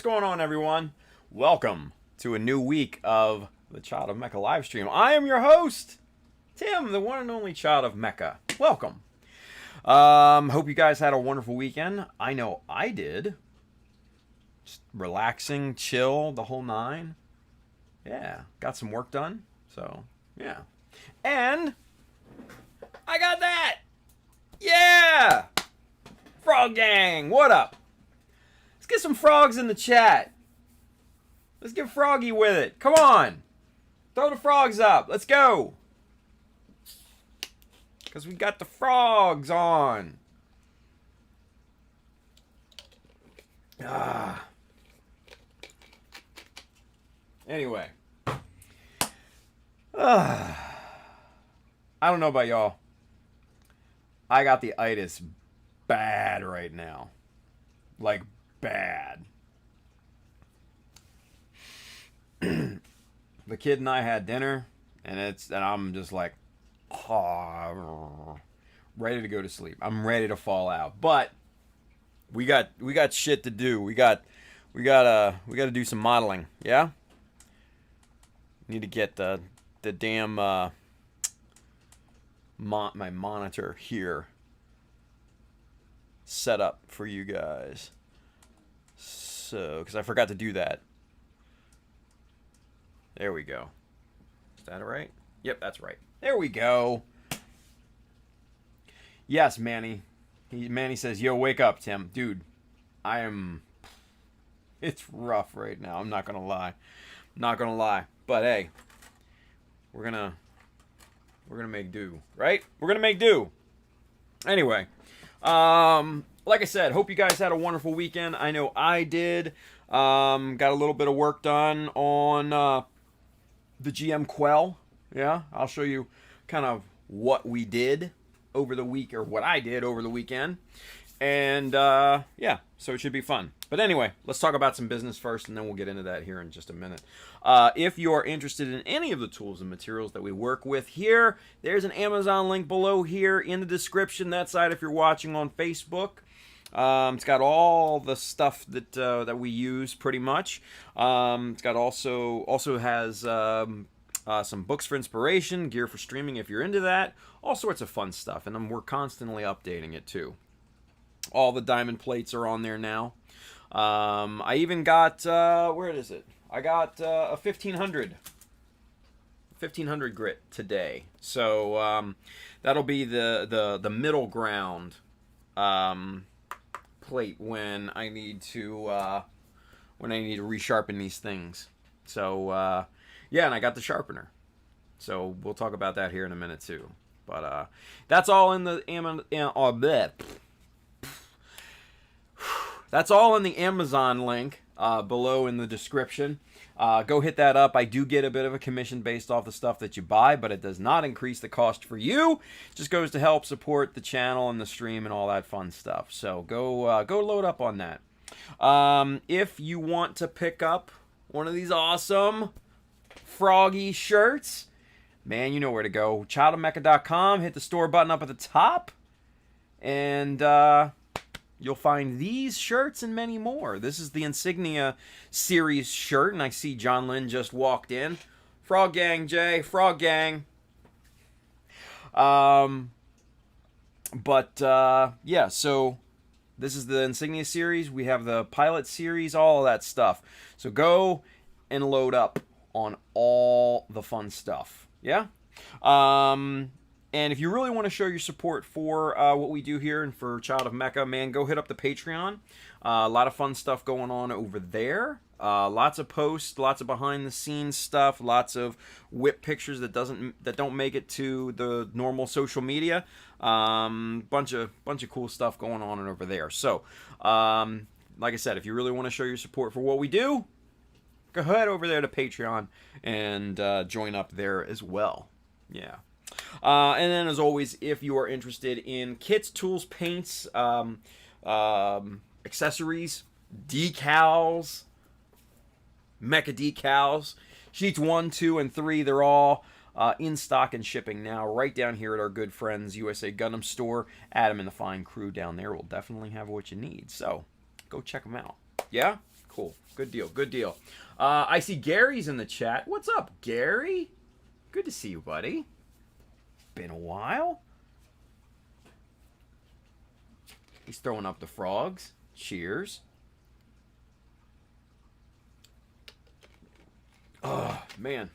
what's going on, everyone? Welcome to a new week of the Child of Mecha live stream. I am your host, Tim, the one and only Child of Mecha. Welcome. Hope you guys had a wonderful weekend. I know I did. Just relaxing, chill, the whole nine. Yeah, got some work done. So, yeah. And I got that! Yeah! Frog Gang, what up? Let's get some frogs in the chat. Let's get froggy with it. Come on. Throw the frogs up. Let's go. Because we got the frogs on. Anyway. I don't know about y'all. I got the itis bad right now. Like, bad. The kid and I had dinner, and I'm just like, ready to go to sleep. I'm ready to fall out. But we got shit to do. We gotta do some modeling. Yeah. Need to get the damn my monitor here set up for you guys. So, because I forgot to do that. There we go. Is that right? Yep, that's right. There we go. Yes, Manny. Manny says, yo, wake up, Tim. Dude, it's rough right now. I'm not going to lie. Not going to lie. But, hey, we're going to make do, right? We're going to make do. Anyway, like I said, hope you guys had a wonderful weekend. I know I did. Got a little bit of work done on the GM Quel. Yeah, I'll show you kind of what we did over the week, or what I did over the weekend. And yeah, so it should be fun. But anyway, let's talk about some business first, and then we'll get into that here in just a minute. If you're interested in any of the tools and materials that we work with here, there's an Amazon link below here in the description. That side, if you're watching on Facebook. It's got all the stuff that we use pretty much. It's got also has some books for inspiration, gear for streaming if you're into that, all sorts of fun stuff, and we're constantly updating it too. All the diamond plates are on there now. I even got where is it? I got a 1500 grit today, so that'll be the middle ground plate when I need to resharpen these things. So yeah, and I got the sharpener, so we'll talk about that here in a minute too. But that's all in the that's all in the Amazon link below in the description. Go hit that up. I do get a bit of a commission based off the stuff that you buy, but it does not increase the cost for you. It just goes to help support the channel and the stream and all that fun stuff. So go load up on that. If you want to pick up one of these awesome froggy shirts, man, you know where to go. childofmecha.com. Hit the store button up at the top, and you'll find these shirts and many more. This is the Insignia series shirt, and I see John Lynn just walked in. Frog Gang, Jay. Frog Gang. Yeah, so this is the Insignia series. We have the Pilot series, all of that stuff. So go and load up on all the fun stuff. Yeah? And if you really want to show your support for what we do here and for Child of Mecha, man, go hit up the Patreon. A lot of fun stuff going on over there. Lots of posts, lots of behind-the-scenes stuff, lots of whip pictures that don't make it to the normal social media. Bunch of cool stuff going on over there. So, like I said, if you really want to show your support for what we do, go ahead over there to Patreon and join up there as well. Yeah. And then, as always, if you are interested in kits, tools, paints, accessories, decals, Mecha Decals, sheets 1, 2, and 3, they're all in stock and shipping now right down here at our good friends USA Gundam Store. Adam and the fine crew down there will definitely have what you need. So, go check them out. Yeah? Cool. Good deal. Good deal. I see Gary's in the chat. What's up, Gary? Good to see you, buddy. Been a while. He's throwing up the frogs. Cheers. Oh, man.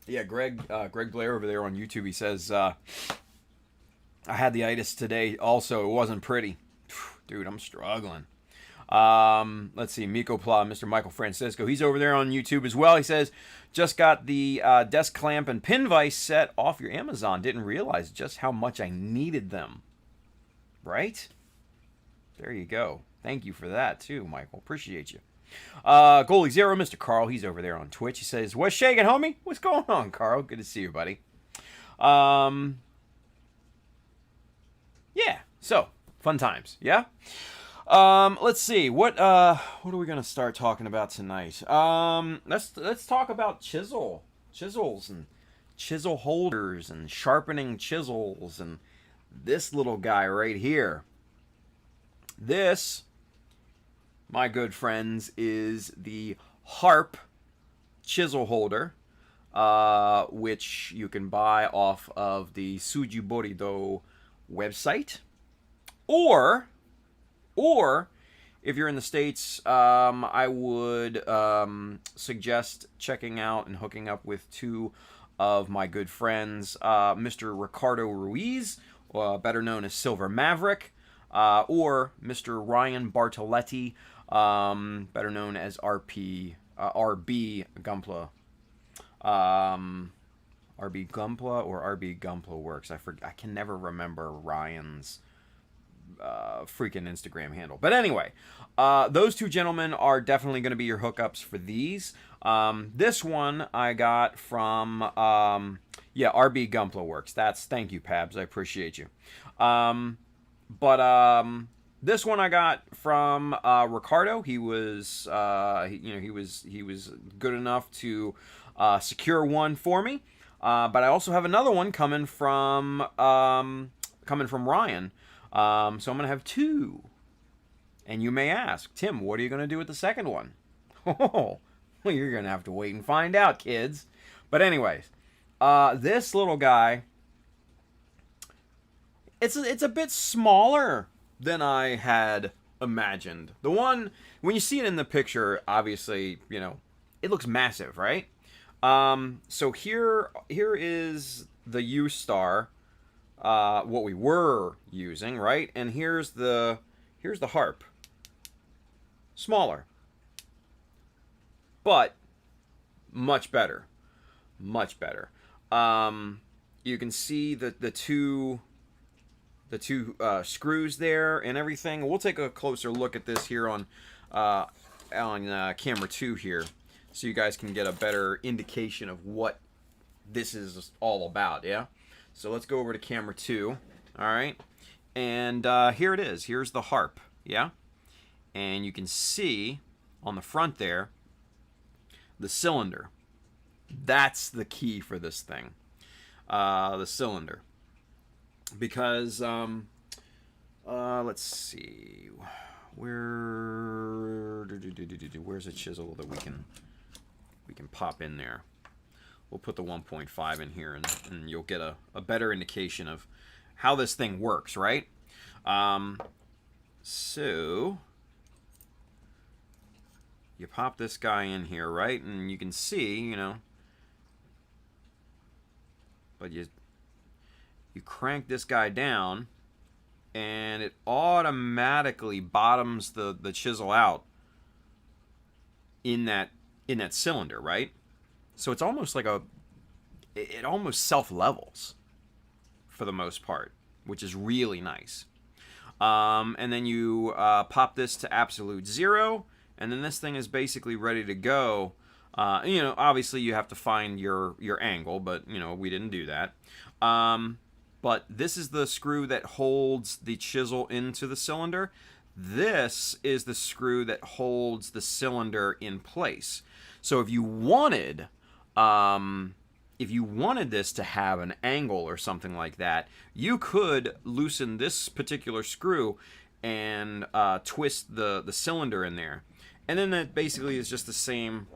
Yeah, Greg Blair over there on YouTube, he says, I had the itis today also. It wasn't pretty. Dude, I'm struggling. Let's see. Miko Pla, Mr. Michael Francisco. He's over there on YouTube as well. He says, just got the desk clamp and pin vise set off your Amazon. Didn't realize just how much I needed them. Right? There you go. Thank you for that, too, Michael. Appreciate you. Goalie Zero, Mr. Carl. He's over there on Twitch. He says, what's shaking, homie? What's going on, Carl? Good to see you, buddy. Yeah. So, fun times. Yeah? Let's see. What are we gonna start talking about tonight? Let's talk about chisels and chisel holders and sharpening chisels and this little guy right here. This, my good friends, is the Harp chisel holder, which you can buy off of the Sujiborido website, or if you're in the States, I would suggest checking out and hooking up with two of my good friends, Mr. Ricardo Ruiz, better known as Silver Maverick, or Mr. Ryan Bartoletti, better known as RB Gumpla. RB Gumpla or RB Gumpla Works. I can never remember Ryan's freaking Instagram handle. But anyway, those two gentlemen are definitely going to be your hookups for these. This one I got from RB Gumpla Works. Thank you, Pabs. I appreciate you. This one I got from Ricardo. He was he was good enough to secure one for me. But I also have another one coming from Ryan. So I'm going to have two. And you may ask, Tim, what are you going to do with the second one? Oh, well, you're going to have to wait and find out, kids. But anyways, this little guy, it's a bit smaller than I had imagined. The one, when you see it in the picture, obviously, it looks massive, right? So here is the U-Star, what we were using, right? And here's the Harp. Smaller. But much better. Much better. You can see the two screws there and everything. We'll take a closer look at this here on camera 2 here, so you guys can get a better indication of what this is all about, yeah? So let's go over to camera 2, all right? And here it is. Here's the Harp, yeah? And you can see on the front there, the cylinder. That's the key for this thing, the cylinder. Because, let's see, where's a chisel that we can pop in there? We'll put the 1.5 in here, and you'll get a better indication of how this thing works, right? So you pop this guy in here, right? And you can see, but you crank this guy down, and it automatically bottoms the chisel out in that cylinder, right? So it's almost like it almost self-levels for the most part, which is really nice. And then you pop this to absolute 0, and then this thing is basically ready to go. Obviously you have to find your angle, but we didn't do that. But this is the screw that holds the chisel into the cylinder. This is the screw that holds the cylinder in place. So if you wanted this to have an angle or something like that, you could loosen this particular screw and twist the cylinder in there. and then it basically is just the same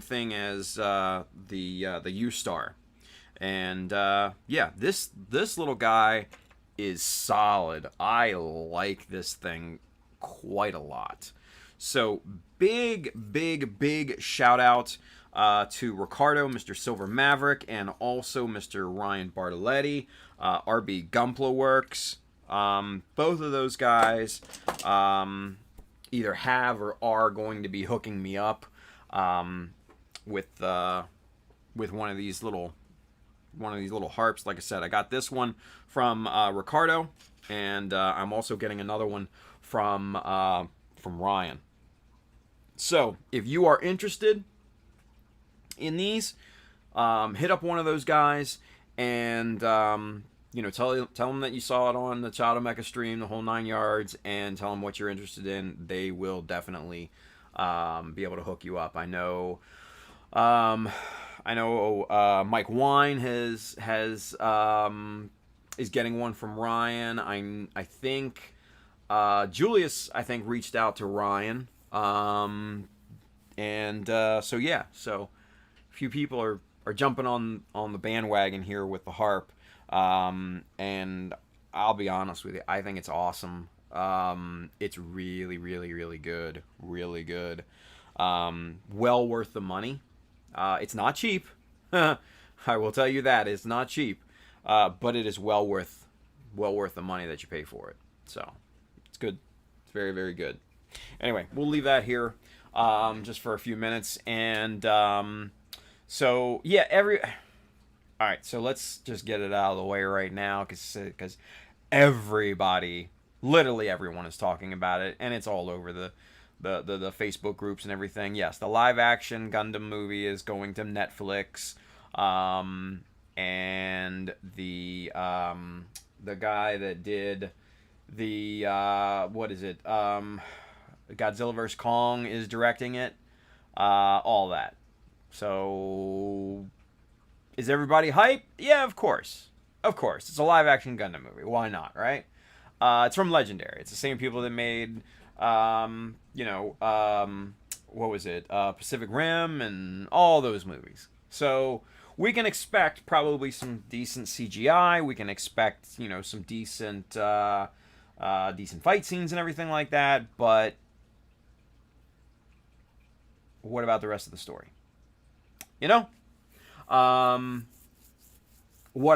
thing as the U-Star. And yeah, this little guy is solid. I like this thing quite a lot. So big shout out to Ricardo, Mr. Silver Maverick, and also Mr. Ryan Bartoletti, RB Gunpla Works. Both of those guys either have or are going to be hooking me up with one of these little harps. Like I said, I got this one from Ricardo, and I'm also getting another one from Ryan. So if you are interested in these, hit up one of those guys, and tell them that you saw it on the Child of Mecha stream, the whole 9 yards, and tell them what you're interested in. They will definitely be able to hook you up. I know Mike Wine is getting one from Ryan. I think Julius reached out to Ryan. So yeah, so a few people are jumping on the bandwagon here with the Harp. And I'll be honest with you, I think it's awesome. It's really good. Really good. Well worth the money. It's not cheap. I will tell you that. It's not cheap. But it is well worth the money that you pay for it. So, it's good. It's very good. Anyway, we'll leave that here just for a few minutes. And so, yeah, all right, so let's just get it out of the way right now, because everybody, literally everyone, is talking about it, and it's all over the Facebook groups and everything. Yes, the live-action Gundam movie is going to Netflix, and the guy that did the Godzilla vs. Kong is directing it, all that. So, is everybody hype? Yeah, of course. Of course. It's a live-action Gundam movie. Why not, right? It's from Legendary. It's the same people that made, Pacific Rim and all those movies. So we can expect probably some decent CGI. We can expect, some decent fight scenes and everything like that. But what about the rest of the story? What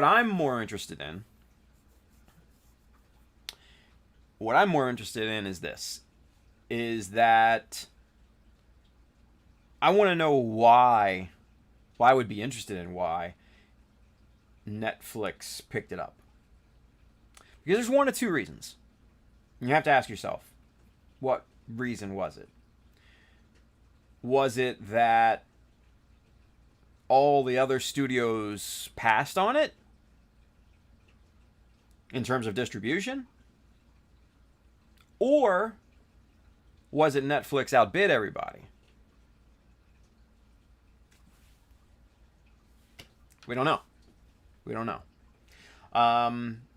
I'm more interested in is that I want to know why I would be interested in why Netflix picked it up. Because there's one of two reasons. You have to ask yourself, what reason was it? Was it that all the other studios passed on it in terms of distribution? Or was it Netflix outbid everybody? We don't know.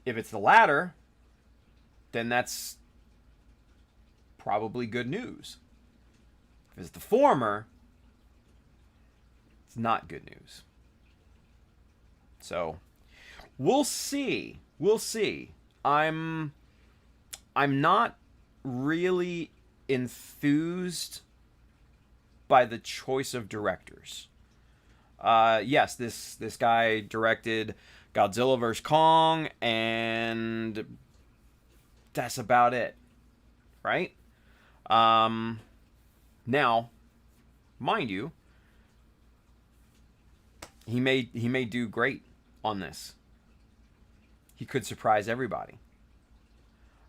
If it's the latter, then that's probably good news. If it's the former, it's not good news. So, we'll see. I'm not really enthused by the choice of directors. Yes, this guy directed Godzilla vs. Kong, and that's about it, right? Now, mind you, he may do great on this. He could surprise everybody.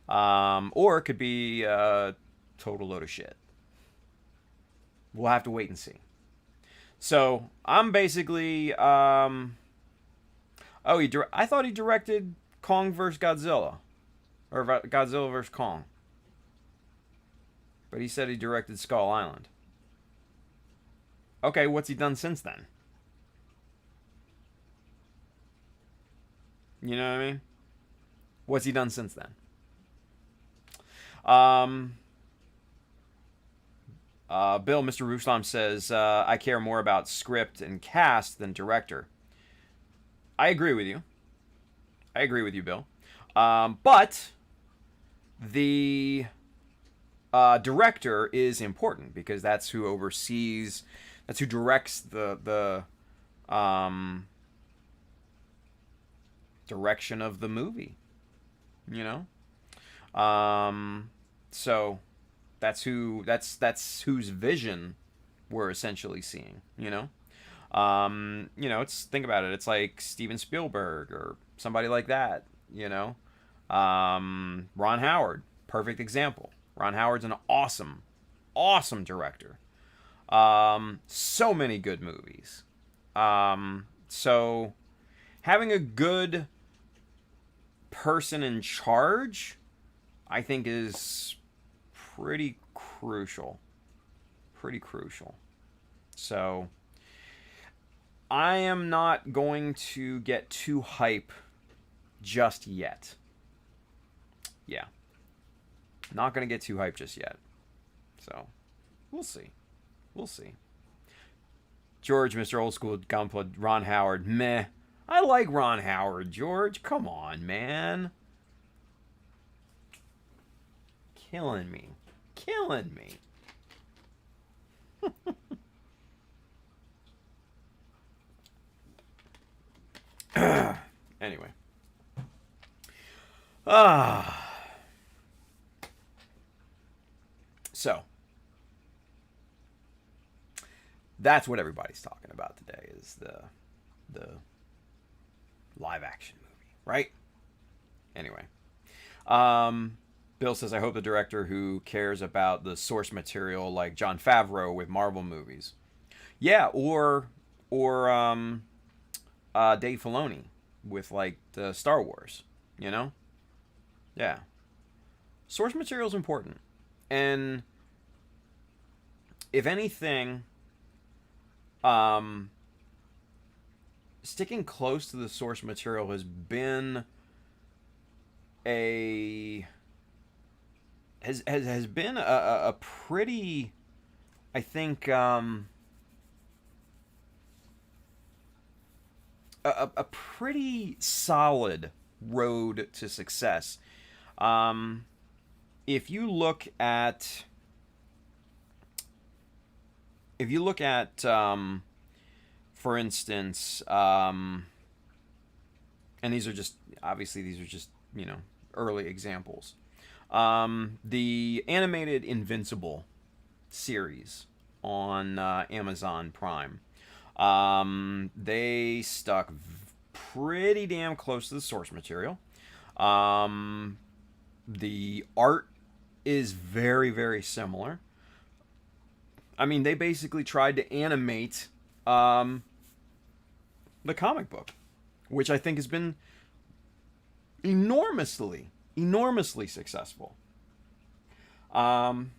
Or it could be a total load of shit. We'll have to wait and see. So, I'm basically... I thought he directed Kong vs. Godzilla. Or Godzilla vs. Kong. But he said he directed Skull Island. Okay, what's he done since then? You know what I mean? What's he done since then? Bill, Mr. Ruslam says, I care more about script and cast than director. I agree with you. I agree with you, Bill. But the director is important because that's who oversees, that's who directs the direction of the movie. You know, so that's whose vision we're essentially seeing. It's, think about it. It's like Steven Spielberg or somebody like that. Ron Howard, perfect example. Ron Howard's an awesome director. So many good movies. So having a good person in charge, I think, is pretty crucial. So I am not going to get too hype just yet. Yeah. Not going to get too hype just yet. So, we'll see. George, Mr. Old School Gunpla, Ron Howard, meh. I like Ron Howard, George. Come on, man. Killing me. Anyway. So, that's what everybody's talking about today, is the live action movie, right? Anyway. Bill says, I hope the director who cares about the source material, like Jon Favreau with Marvel movies. Yeah, or Dave Filoni with, like, the Star Wars, Yeah. Source material is important. And if anything, sticking close to the source material has been a pretty, I think, a pretty solid road to success. If you look at for instance, and these are just early examples. The animated Invincible series on Amazon Prime. They stuck pretty damn close to the source material. The art is very, very similar. I mean, they basically tried to animate the comic book, which I think has been enormously successful. And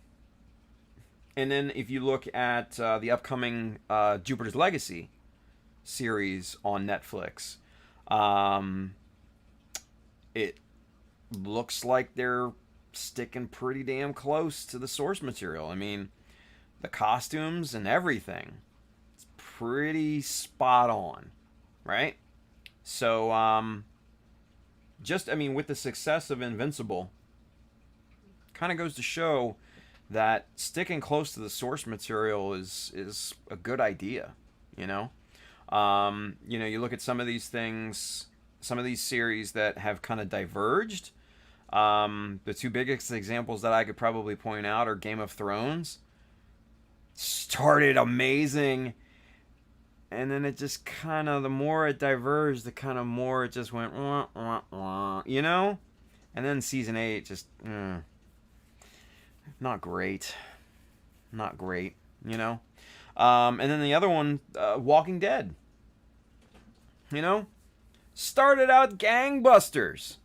then if you look at the upcoming Jupiter's Legacy series on Netflix, it looks like they're sticking pretty damn close to the source material. I mean, the costumes and everything, it's pretty spot on, right? So, with the success of Invincible, kind of goes to show that sticking close to the source material is a good idea, you look at some of these things, some of these series that have kind of diverged. The two biggest examples that I could probably point out are Game of Thrones. Started amazing, and then it just kind of, the more it diverged, the kind of more it just went, wah, wah, wah, and then season 8 just, not great, and then the other one, Walking Dead, started out gangbusters,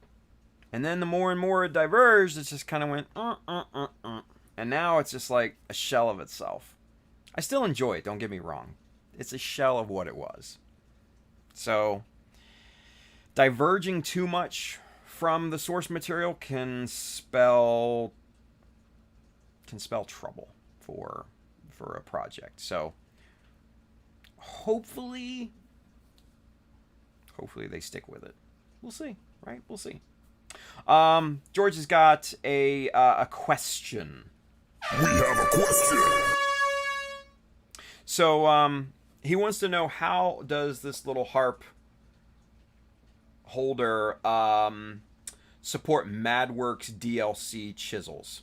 and then the more and more it diverged, it just kind of went, and now it's just like a shell of itself. I still enjoy it, don't get me wrong. It's a shell of what it was. So, diverging too much from the source material can spell trouble for for a project. So hopefully they stick with it. We'll see, right? We'll see. George has got a question. We have a question. So he wants to know, how does this little harp holder support MadWorks DLC chisels?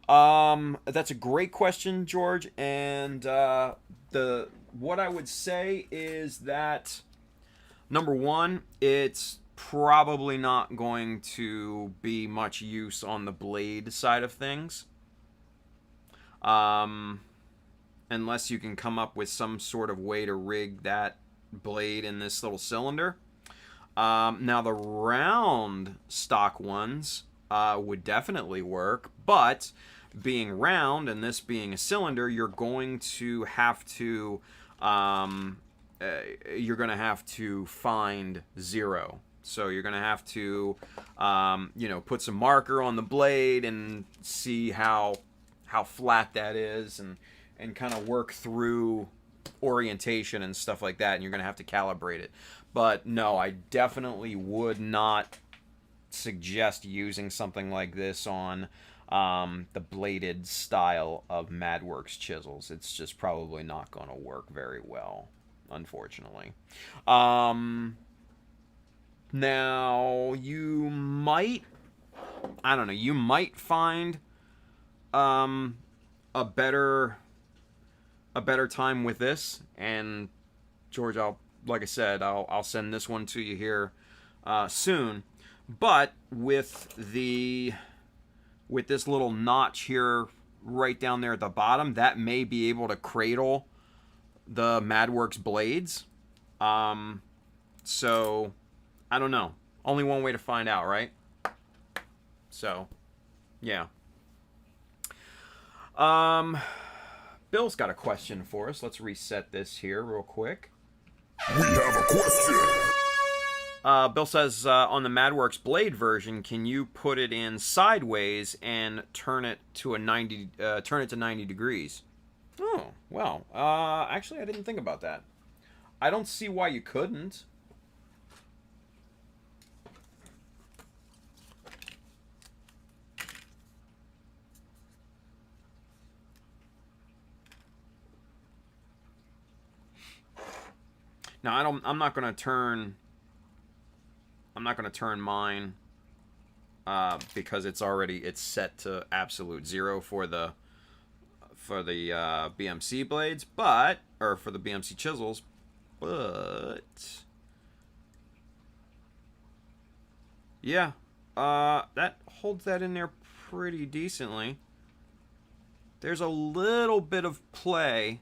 That's a great question, George. And what I would say is that, number one, it's probably not going to be much use on the blade side of things. Unless you can come up with some sort of way to rig that blade in this little cylinder. Now the round stock ones would definitely work, but being round and this being a cylinder, you're going to have to find 0. So you're going to have to put some marker on the blade and see how flat that is, and kind of work through orientation and stuff like that, and you're going to have to calibrate it. But no, I definitely would not suggest using something like this on the bladed style of MadWorks chisels. It's just probably not going to work very well, unfortunately. Now, you might find a better time with this. And George, like I said, I'll send this one to you here soon. But with this little notch here right down there at the bottom, that may be able to cradle the MadWorks blades. So I don't know. Only one way to find out, right? So, yeah. Bill's got a question for us. Let's reset this here real quick. We have a question. Bill says, on the MadWorks blade version, can you put it in sideways and turn it to 90 degrees? Oh, well, actually I didn't think about that. I don't see why you couldn't. Now I'm not going to turn mine because it's set to absolute 0 for the BMC blades, or for the BMC chisels, but yeah, that holds that in there pretty decently. There's a little bit of play.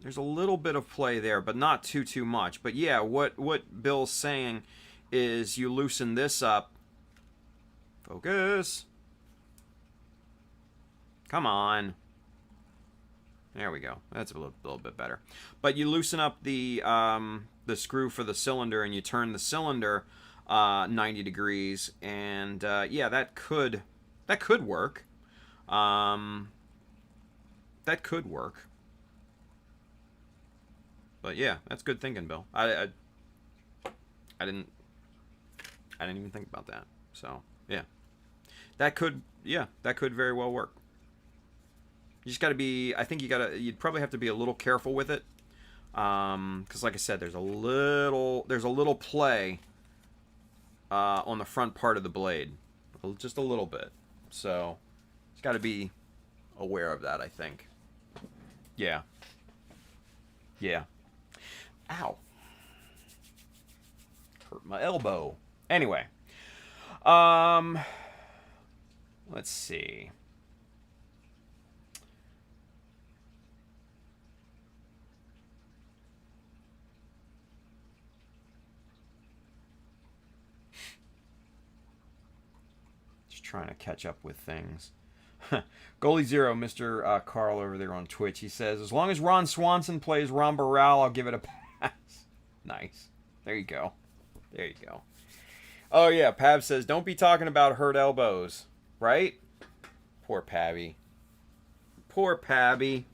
There's a little bit of play there, but not too much. But yeah, what Bill's saying is you loosen this up. Focus. Come on. There we go. That's a little bit better. But you loosen up the screw for the cylinder, and you turn the cylinder 90 degrees, and yeah, that could work. That could work. But yeah, that's good thinking, Bill. I didn't even think about that. So yeah, that could very well work. You just got to be. I think you'd probably have to be a little careful with it, because like I said, there's a little play on the front part of the blade, just a little bit. So just got to be aware of that, I think. Yeah. Yeah. Ow. Hurt my elbow. Anyway. Let's see. Just trying to catch up with things. Goalie Zero, Mr. Carl over there on Twitch, he says, as long as Ron Swanson plays Ron Barral, I'll give it a pass. Nice. There you go. There you go. Oh, yeah, Pab says, don't be talking about hurt elbows. Right? Poor Pabby. Poor Pabby.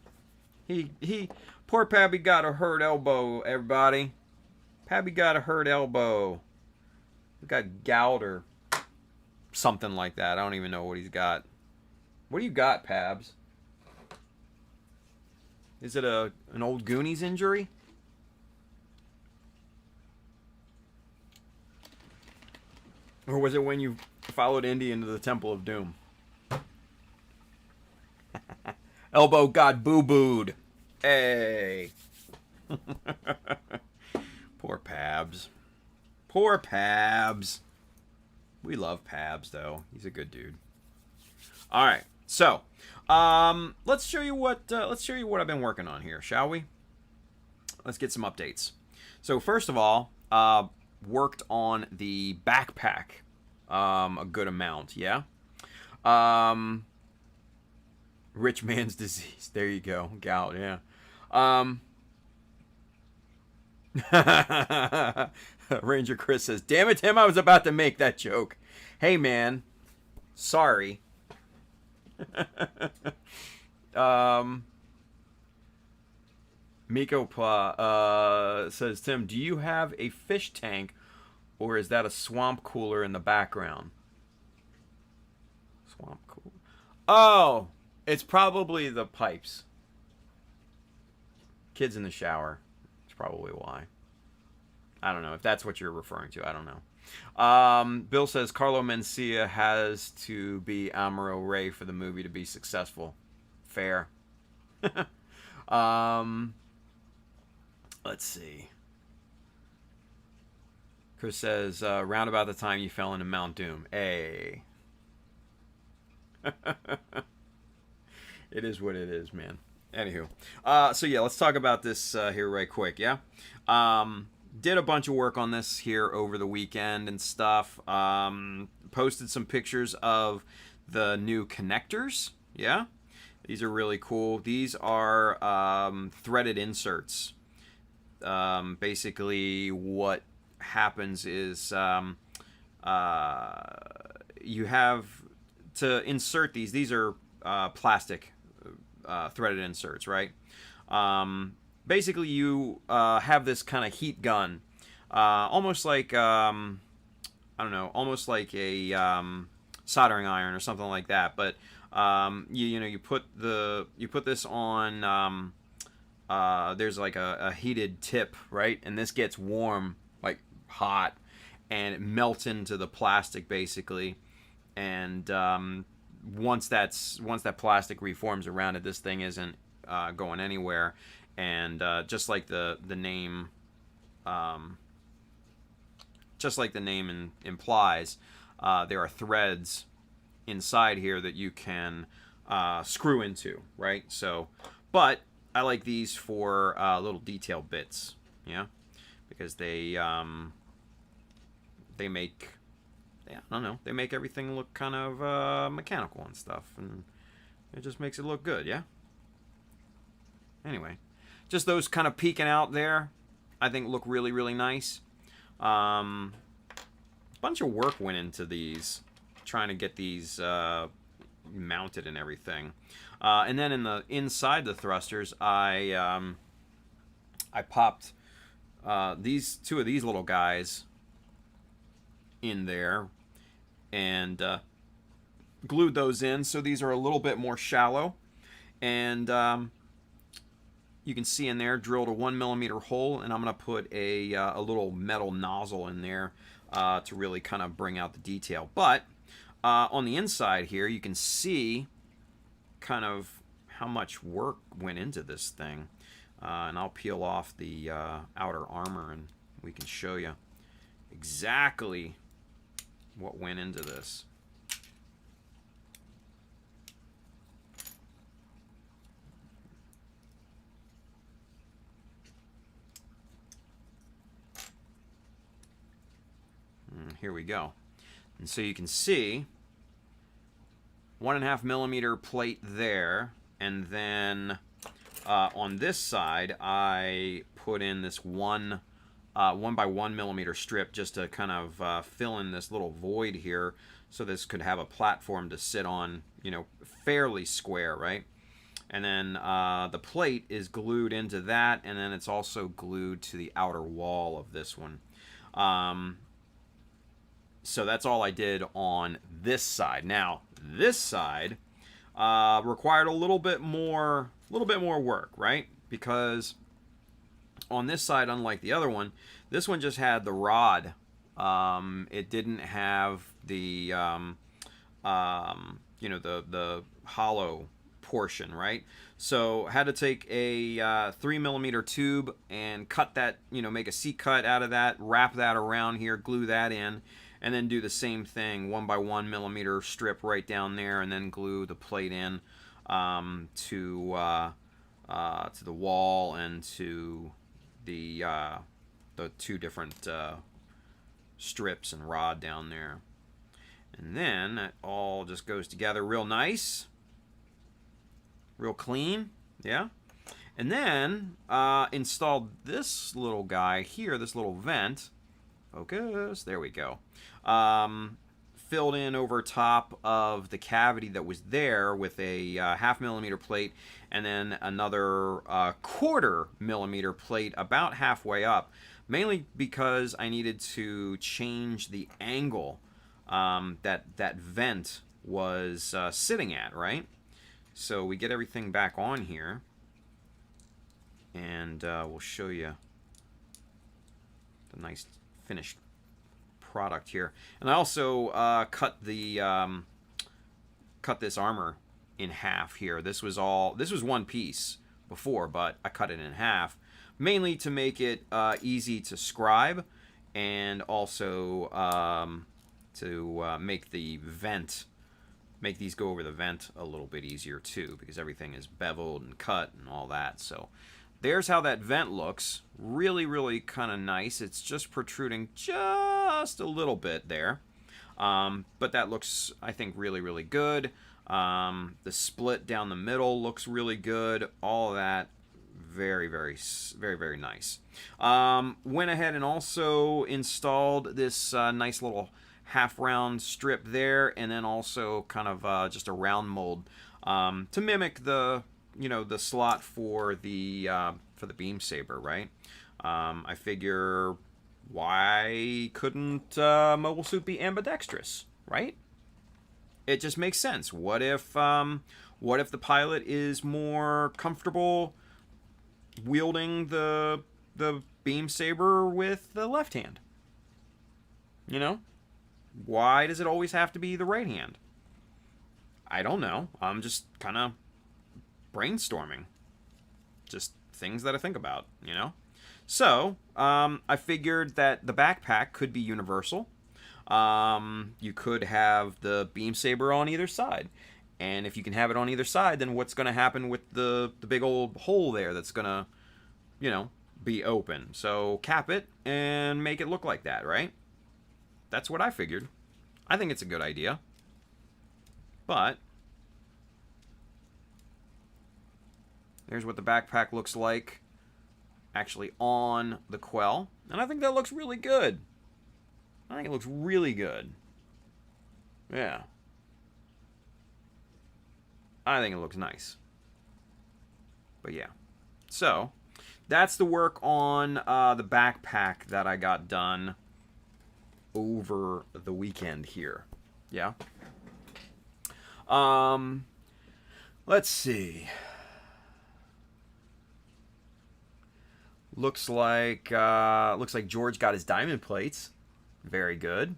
Poor Pabby got a hurt elbow, everybody. Pabby got a hurt elbow. He got gout or something like that. I don't even know what he's got. What do you got, Pabs? Is it an old Goonies injury? Or was it when you followed Indy into the Temple of Doom? Elbow got boo-booed. Hey. Poor Pabs. Poor Pabs. We love Pabs, though. He's a good dude. All right. So, let's show you what I've been working on here, shall we? Let's get some updates. So, first of all, worked on the backpack a good amount, yeah? Rich man's disease. There you go. Gout, yeah. Ranger Chris says, "Damn it, Tim, I was about to make that joke." Hey, man. Sorry. Miko says, "Tim, do you have a fish tank, or is that a swamp cooler in the background?" Swamp cooler. Oh, it's probably the pipes. Kids in the shower. That's probably why. I don't know if that's what you're referring to. I don't know. Bill says Carlo Mencia has to be Amuro Ray for the movie to be successful. Fair. Let's see. Chris says, round about the time you fell into Mount Doom. Hey. It is what it is, man. Anywho. So yeah, let's talk about this here right quick, yeah? Did a bunch of work on this here over the weekend and stuff. Posted some pictures of the new connectors, yeah? These are really cool. These are threaded inserts. Basically, what happens is you have to insert these. These are plastic threaded inserts, right? Basically, you have this kind of heat gun, almost like I don't know, almost like a soldering iron or something like that. But you put this on. There's like a heated tip, right? And this gets warm, like hot, and it melts into the plastic basically. And once that plastic reforms around it, this thing isn't going anywhere. And just like the name implies, there are threads inside here that you can screw into, right? So, but I like these for little detail bits, yeah, because they make, yeah, I don't know, they make everything look kind of mechanical and stuff, and it just makes it look good, yeah. Anyway, just those kind of peeking out there, I think look really, really nice. A bunch of work went into these, trying to get these mounted and everything. And then inside the thrusters, I popped two of these little guys in there and glued those in. So these are a little bit more shallow, and you can see in there, drilled a 1mm hole, and I'm going to put a little metal nozzle in there to really kind of bring out the detail. But on the inside here, you can see kind of how much work went into this thing. And I'll peel off the outer armor, and we can show you exactly what went into this. Here we go. And so you can see 1.5mm plate there, and then on this side I put in this 1 by 1mm strip just to kind of fill in this little void here, so this could have a platform to sit on, you know, fairly square, right? And then the plate is glued into that, and then it's also glued to the outer wall of this one. So that's all I did on this side. Now, this side required a little bit more work, right? Because on this side, unlike the other one, this one just had the rod. It didn't have the the hollow portion, right? So had to take a 3mm tube and cut that, make a C-cut out of that, wrap that around here, glue that in, and then do the same thing, 1x1mm strip right down there, and then glue the plate in to the wall and to the two different strips and rod down there. And then it all just goes together real nice, real clean, yeah. And then installed this little guy here, this little vent. Focus, there we go. Filled in over top of the cavity that was there with a 0.5mm plate, and then another 1/4mm plate about halfway up, mainly because I needed to change the angle that vent was sitting at, right? So we get everything back on here, and we'll show you the nice finished product here. And I also cut this armor in half here. This was one piece before, but I cut it in half, mainly to make it easy to scribe, and also to make these go over the vent a little bit easier too, because everything is beveled and cut and all that. So there's how that vent looks. Really, really kind of nice. It's just protruding just a little bit there. But that looks, I think, really, really good. The split down the middle looks really good. All of that, very, very, very, very nice. Went ahead and also installed this nice little half-round strip there, and then also kind of just a round mold to mimic the the slot for the beam saber, right? I figure, why couldn't Mobile Suit be ambidextrous, right? It just makes sense. What if the pilot is more comfortable wielding the beam saber with the left hand? Why does it always have to be the right hand? I don't know. I'm just kind of brainstorming. Just things that I think about, So, I figured that the backpack could be universal. You could have the beam saber on either side. And if you can have it on either side, then what's going to happen with the big old hole there that's going to, be open? So cap it and make it look like that, right? That's what I figured. I think it's a good idea. But there's what the backpack looks like actually on the Quel. And I think that looks really good. I think it looks really good. Yeah. I think it looks nice. But yeah. So, that's the work on the backpack that I got done over the weekend here. Yeah. Let's see. Looks like George got his diamond plates. Very good.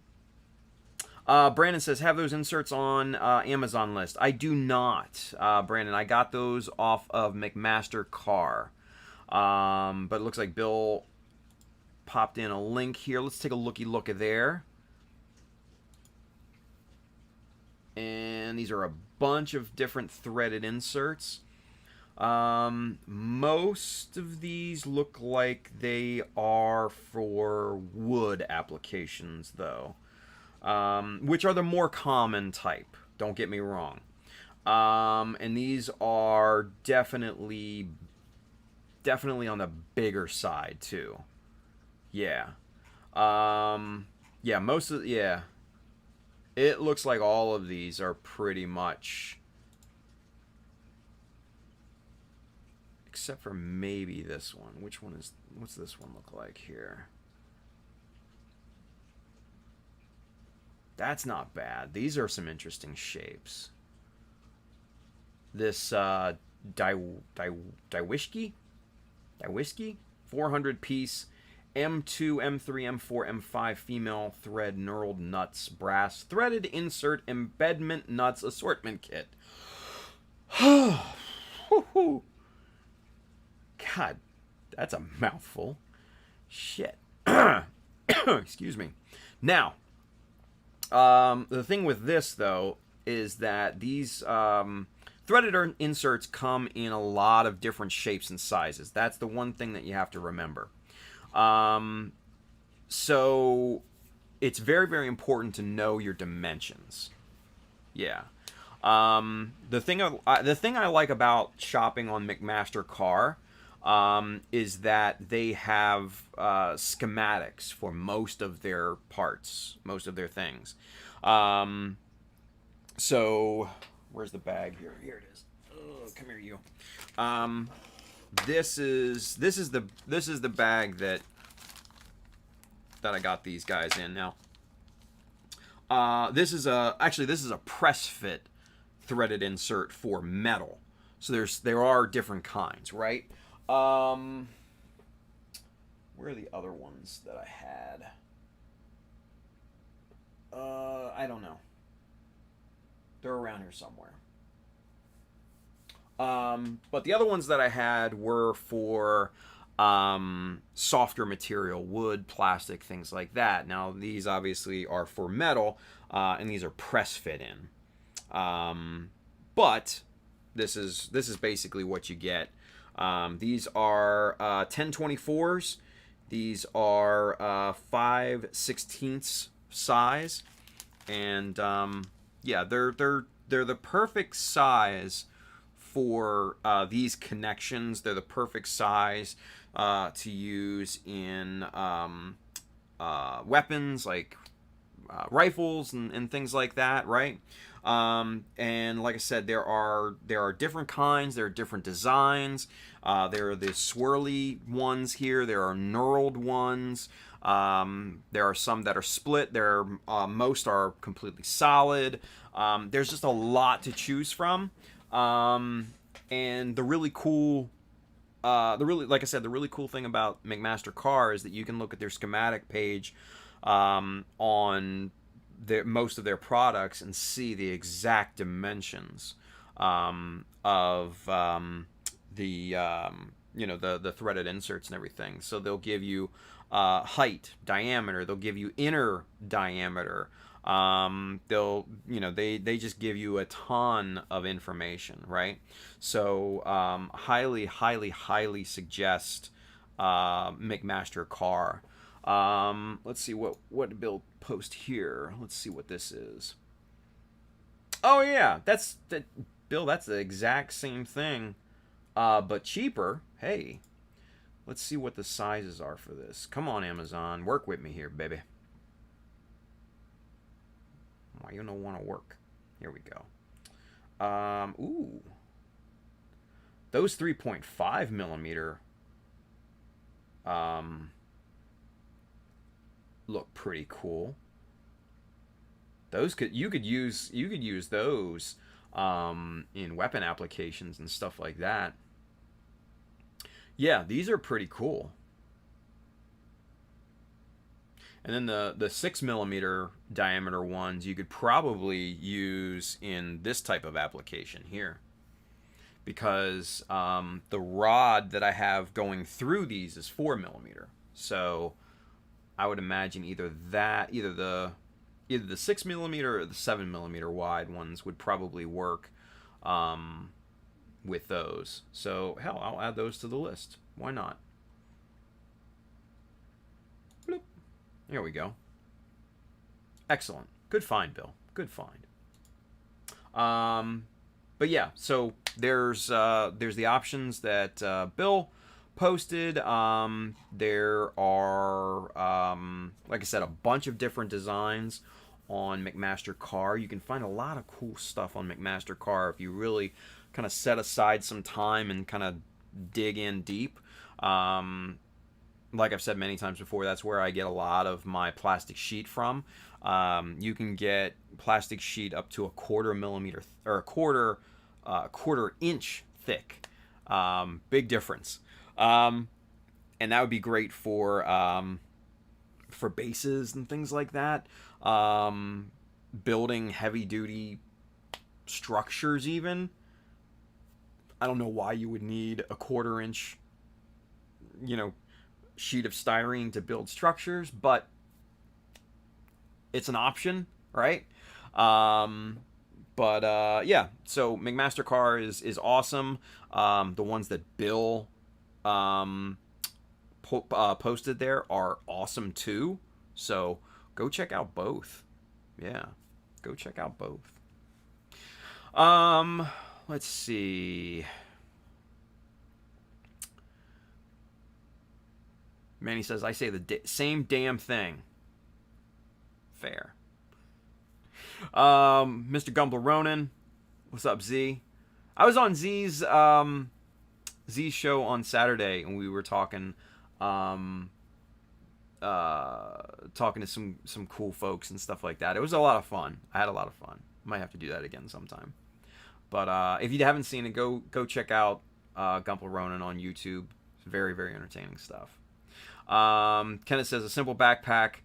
Brandon says, have those inserts on Amazon list. I do not, Brandon. I got those off of McMaster Car. But it looks like Bill popped in a link here. Let's take a look at there. And these are a bunch of different threaded inserts. Most of these look like they are for wood applications, though, which are the more common type. Don't get me wrong. And these are definitely on the bigger side too. Yeah. Yeah, it looks like all of these are pretty much except for maybe this one. Which one is, what's this one look like here? That's not bad. These are some interesting shapes. This Daiwishki 400 piece M2, M3, M4, M5 female thread knurled nuts brass threaded insert embedment nuts assortment kit. God, that's a mouthful. Shit. Excuse me. Now, the thing with this, though, is that these threaded inserts come in a lot of different shapes and sizes. That's the one thing that you have to remember. So it's very, very important to know your dimensions. Yeah. The thing I like about shopping on McMaster Car is that they have schematics for most of their parts, most of their things. So where's the bag here? Here it is. Oh, come here, you. This is the bag that I got these guys in. Now, this is a press fit threaded insert for metal. So there are different kinds, right? Where are the other ones that I had? I don't know. They're around here somewhere. But the other ones that I had were for softer material, wood, plastic, things like that. Now, these obviously are for metal, and these are press fit in. But this is basically what you get. These are 1024s. These are 5/16 size, and yeah, they're the perfect size for these connections. They're the perfect size to use in weapons like rifles and things like that, right? And like I said, there are different kinds. There are different designs. There are the swirly ones here. There are knurled ones. There are some that are split. Most are completely solid. There's just a lot to choose from. And the really cool, like I said, the really cool thing about McMaster Car is that you can look at their schematic page on most of their products and see the exact dimensions of the threaded inserts and everything. So they'll give you height, diameter. They'll give you inner diameter. They just give you a ton of information, right? So highly suggest McMaster Car. Let's see what did Bill post here. Let's see what this is. Oh yeah, Bill. That's the exact same thing, but cheaper. Hey, let's see what the sizes are for this. Come on, Amazon, work with me here, baby. Why you don't want to work? Here we go. Ooh, those 3.5 millimeter look pretty cool. Those you could use those in weapon applications and stuff like that. Yeah, these are pretty cool. And then the 6 millimeter diameter ones you could probably use in this type of application here, because the rod that I have going through these is 4 millimeter. So I would imagine either the 6 millimeter or the 7 millimeter wide ones would probably work with those. So hell, I'll add those to the list. Why not? Bloop. There we go. Excellent. Good find, Bill. Good find. But yeah, so there's the options that Bill posted. There are, like I said, a bunch of different designs on McMaster Car. You can find a lot of cool stuff on McMaster Car if you really kind of set aside some time and kind of dig in deep. Like I've said many times before, that's where I get a lot of my plastic sheet from. You can get plastic sheet up to a 1/4 millimeter or a quarter inch thick. Big difference. And that would be great for bases and things like that. Building heavy duty structures even. I don't know why you would need a 1/4 inch, sheet of styrene to build structures, but it's an option, right? Yeah, so McMaster Car is awesome. The ones that Bill posted there are awesome too. So go check out both. Yeah, go check out both. Let's see. Manny says, I say the same damn thing. Fair. Mr. Gumbler Ronan. What's up, Z? I was on Z's show on Saturday, and we were talking to some cool folks and stuff like that. It was a lot of fun. I had a lot of fun. Might have to do that again sometime. But if you haven't seen it, go check out Gumbler Ronan on YouTube. It's very, very entertaining stuff. Kenneth says, a simple backpack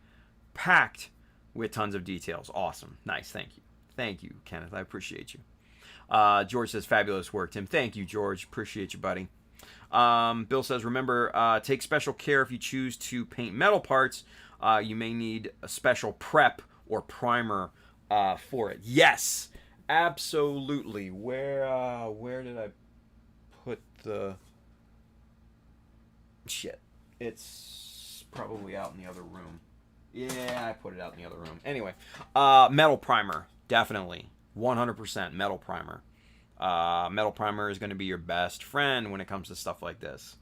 packed with tons of details. Awesome. Nice. Thank you. Thank you, Kenneth. I appreciate you. George says, fabulous work, Tim. Thank you, George. Appreciate you, buddy. Bill says, remember, take special care if you choose to paint metal parts. You may need a special prep or primer for it. Yes, absolutely. Where did I put the... Shit. It's probably out in the other room. Yeah, I put it out in the other room. Anyway, metal primer, definitely. 100% metal primer. Metal primer is going to be your best friend when it comes to stuff like this,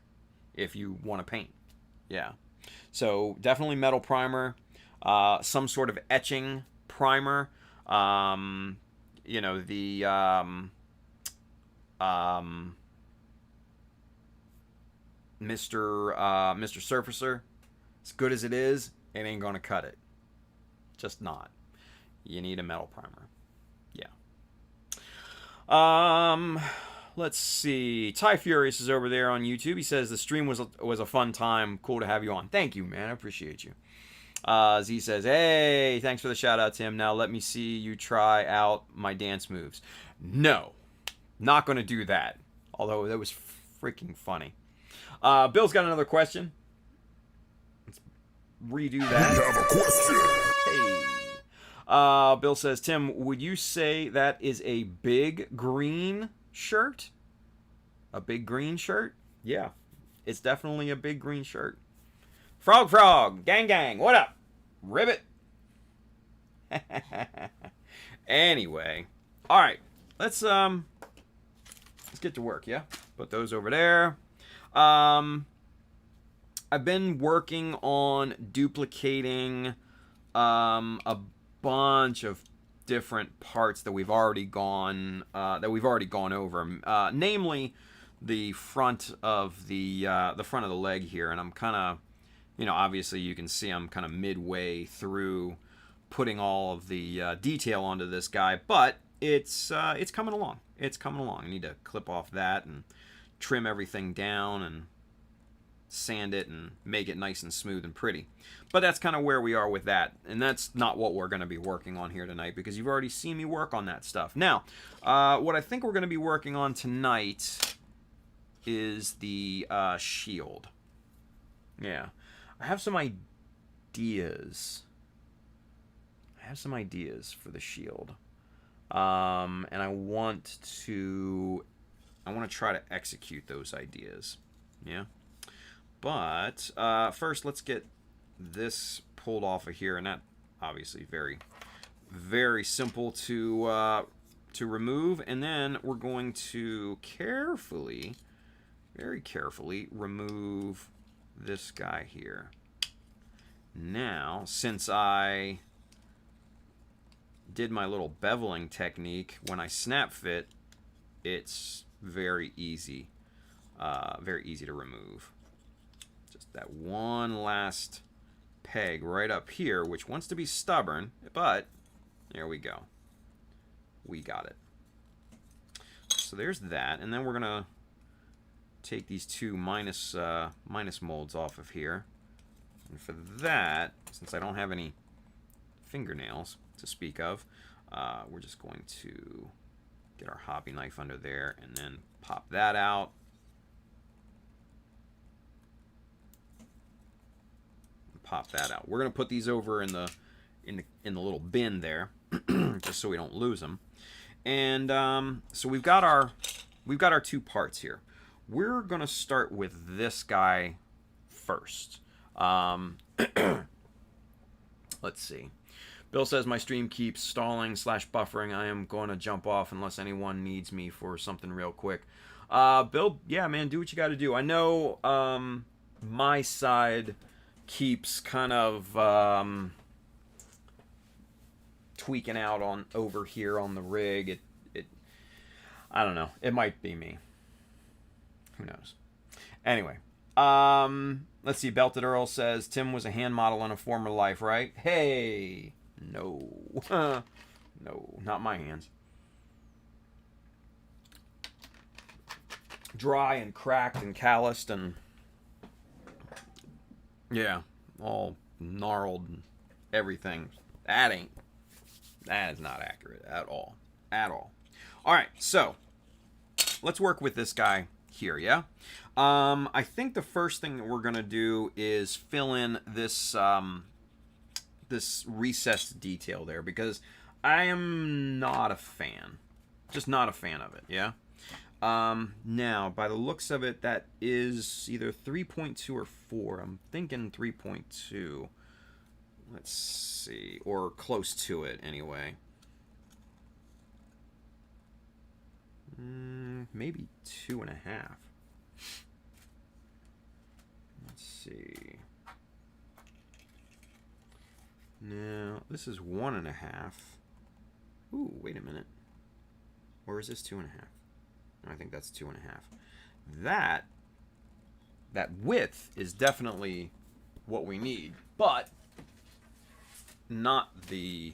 if you want to paint. Yeah. So definitely metal primer. Some sort of etching primer. Mr. Surfacer, as good as it is, it ain't gonna cut it. Just not. You need a metal primer. Yeah. Let's see. Ty Furious is over there on YouTube. He says the stream was a fun time. Cool to have you on. Thank you, man. I appreciate you. Z says, hey, thanks for the shout out, Tim. Now let me see you try out my dance moves. No, not gonna do that. Although that was freaking funny. Bill's got another question. Let's redo that. We have a question. Hey. Bill says, Tim, would you say that is a big green shirt? A big green shirt? Yeah. It's definitely a big green shirt. Frog, gang, what up? Ribbit. Anyway. Alright. Let's get to work, yeah? Put those over there. I've been working on duplicating a bunch of different parts that we've already gone over. Namely, the front of the leg here, and I'm kind of, obviously you can see I'm kind of midway through putting all of the detail onto this guy, but it's coming along. It's coming along. I need to clip off that and trim everything down and sand it and make it nice and smooth and pretty. But that's kind of where we are with that. And that's not what we're going to be working on here tonight, because you've already seen me work on that stuff. Now, what I think we're going to be working on tonight is the shield. Yeah. I have some ideas. For the shield. And I want to try to execute those ideas. Yeah. But first, let's get this pulled off of here, and that obviously very, very simple to remove. And then we're going to very carefully remove this guy here. Now, since I did my little beveling technique when I snap fit, it's very easy very easy to remove. Just that one last peg right up here, which wants to be stubborn, but there we go. We got it. So there's that, and then we're gonna take these two minus molds off of here. And for that, since I don't have any fingernails to speak of, we're just going to get our hobby knife under there and then pop that out. Pop that out. We're gonna put these over in the little bin there, just so we don't lose them. And so we've got our two parts here. We're gonna start with this guy first. Let's see. Bill says my stream keeps stalling / buffering. I am going to jump off unless anyone needs me for something real quick. Bill, yeah, man, do what you got to do. I know my side keeps kind of tweaking out on over here on the rig. It I don't know. It might be me. Who knows? Anyway, let's see. Belted Earl says Tim was a hand model in a former life, right? Hey, no, no, not my hands. Dry and cracked and calloused and yeah, all gnarled and everything. That is not accurate at all. At all. All right, so let's work with this guy here, yeah? I think the first thing that we're going to do is fill in this this recessed detail there because I am not a fan. Just not a fan of it, yeah? Now, by the looks of it, that is either 3.2 or 4. I'm thinking 3.2. Let's see. Or close to it, anyway. Maybe 2.5. Let's see. Now, this is 1.5. Ooh, wait a minute. Or is this 2.5? I think that's 2.5. That width is definitely what we need, but not the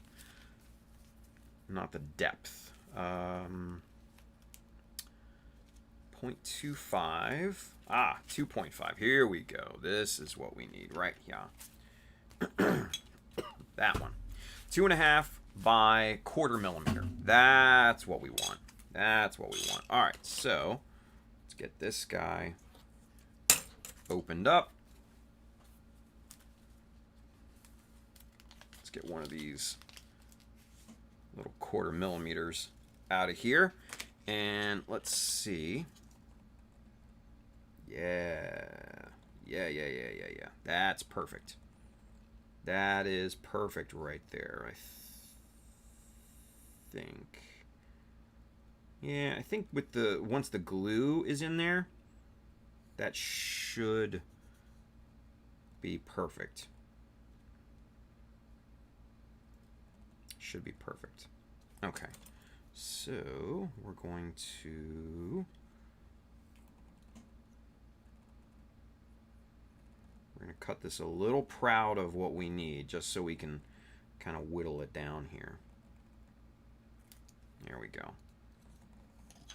depth. 0.25. 2.5. Here we go. This is what we need right here. That one. 2.5 by 1/4 millimeter. That's what we want. That's what we want. All right, so let's get this guy opened up. Let's get one of these little 1/4 millimeters out of here. And let's see. Yeah. That's perfect. That is perfect right there, I think. Yeah, I think with once the glue is in there, that should be perfect. Should be perfect. Okay. So, we're going to cut this a little proud of what we need, just so we can kind of whittle it down here. There we go.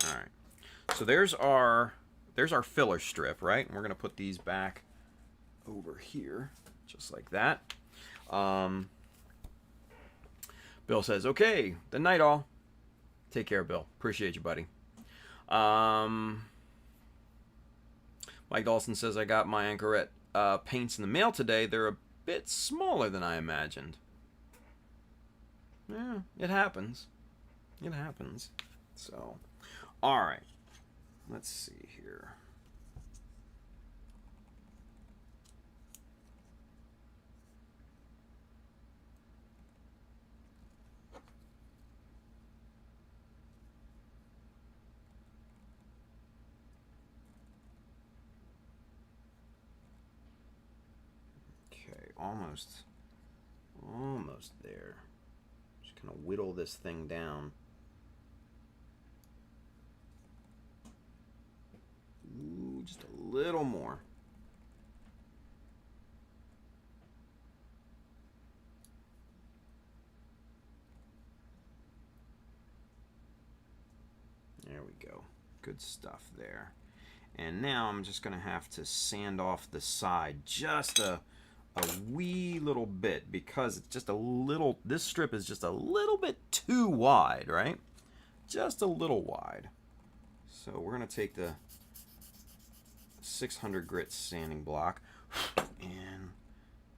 All right. So there's our filler strip, right? And we're going to put these back over here, just like that. Bill says, okay, the night all. Take care, Bill. Appreciate you, buddy. Mike Dawson says, I got my Anchorette paints in the mail today. They're a bit smaller than I imagined. Yeah, it happens. It happens. So, all right. Let's see here. Almost there. Just kind of whittle this thing down. Ooh, just a little more. There we go. Good stuff there. And now I'm just going to have to sand off the side just a wee little bit, because it's just a little, this strip is just a little bit too wide, right? Just a little wide. So we're going to take the 600 grit sanding block and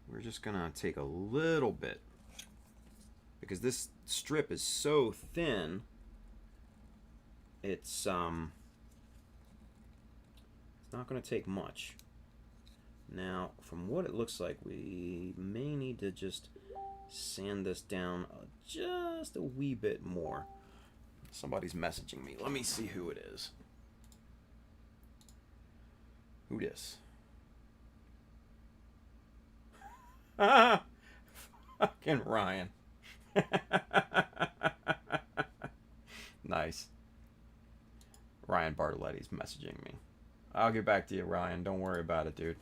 we're just going to take a little bit, because this strip is so thin. It's not going to take much. Now, from what it looks like, we may need to just sand this down just a wee bit more. Somebody's messaging me. Let me see who it is. Who this? Fucking Ryan. Nice. Ryan Bartoletti's messaging me. I'll get back to you, Ryan. Don't worry about it, dude.